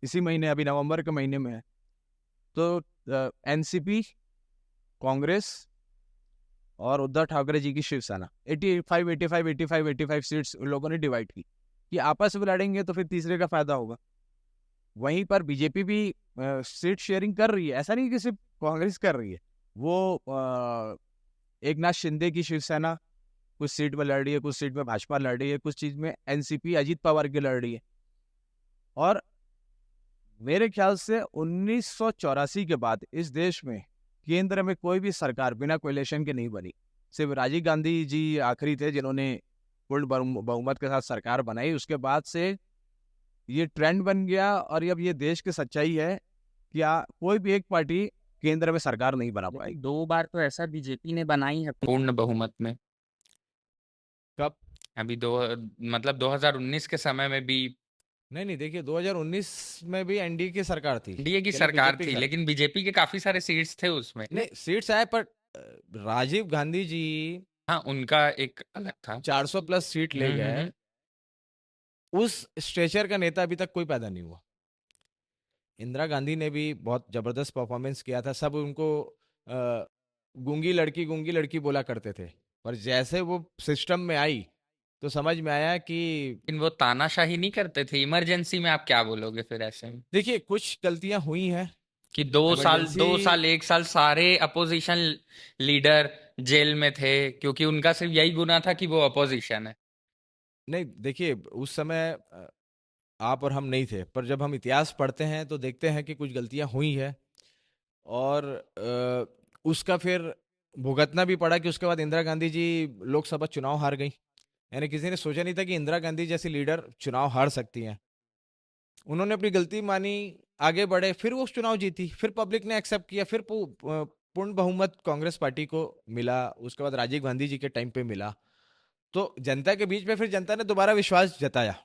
इसी महीने, अभी नवंबर के महीने में है, तो एनसीपी, कांग्रेस और उद्धव ठाकरे जी की शिवसेना 85 सीट्स उन लोगों ने डिवाइड की कि आपस में लड़ेंगे तो फिर तीसरे का फायदा होगा। वहीं पर बीजेपी भी सीट शेयरिंग कर रही है, ऐसा नहीं कि सिर्फ कांग्रेस कर रही है। वो एक नाथ शिंदे की शिवसेना कुछ सीट में लड़ रही है, कुछ सीट में भाजपा लड़ रही है, कुछ चीज में एनसीपी अजीत पवार की लड़ रही है। और मेरे ख्याल से 1984 के बाद इस देश में केंद्र में कोई भी सरकार बिना कोएलिशन के नहीं बनी। सिर्फ राजीव गांधी जी आखिरी थे जिन्होंने पूर्ण बहुमत के साथ सरकार बनाई। उसके बाद से ये ट्रेंड बन गया और अब ये देश की सच्चाई है कि कोई भी एक पार्टी केंद्र में सरकार नहीं बना पाई। 2 बार तो ऐसा बीजेपी ने बनाई है पूर्ण बहुमत में। कब? अभी मतलब 2019 के समय में भी नहीं, देखिए 2019 में भी एनडीए की सरकार थी, एनडीए की लेकिन सरकार बीजेपी थी, की लेकिन बीजेपी के काफी सारे सीट्स थे उसमें। नहीं, सीट्स आए, पर राजीव गांधी जी हाँ, उनका एक अलग था। 400 प्लस सीट ले हम्म, गए। उस स्ट्रेचर का नेता अभी तक कोई पैदा नहीं हुआ। इंदिरा गांधी ने भी बहुत जबरदस्त परफॉर्मेंस किया था। सब उनको गूंगी लड़की बोला करते थे, पर जैसे वो सिस्टम में आई तो समझ में आया कि लेकिन वो तानाशाही नहीं करते थे इमरजेंसी में, आप क्या बोलोगे फिर ऐसे में देखिए कुछ गलतियां हुई हैं। कि 2 साल इमरजेंसी 1 साल सारे अपोजिशन लीडर जेल में थे क्योंकि उनका सिर्फ यही गुना था कि वो अपोजिशन है। नहीं, देखिए उस समय आप और हम नहीं थे, पर जब हम इतिहास पढ़ते हैं तो देखते हैं कि कुछ गलतियां हुई है और उसका फिर भुगतना भी पड़ा कि उसके बाद इंदिरा गांधी जी लोकसभा चुनाव हार गई। यानी किसी ने सोचा नहीं था कि इंदिरा गांधी जैसी लीडर चुनाव हार सकती हैं। उन्होंने अपनी गलती मानी, आगे बढ़े, फिर वो चुनाव जीती, फिर पब्लिक ने एक्सेप्ट किया, फिर पूर्ण बहुमत कांग्रेस पार्टी को मिला, उसके बाद राजीव गांधी जी के टाइम पे मिला। तो जनता के बीच में फिर जनता ने दोबारा विश्वास जताया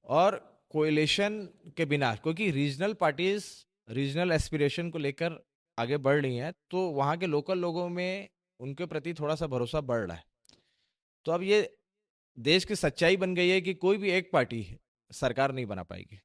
और कोएलिशन के बिना, क्योंकि रीजनल पार्टीज रीजनल एस्पिरेशन को लेकर आगे बढ़ रही हैं, तो वहाँ के लोकल लोगों में उनके प्रति थोड़ा सा भरोसा बढ़ रहा है। तो अब ये देश की सच्चाई बन गई है कि कोई भी एक पार्टी सरकार नहीं बना पाएगी।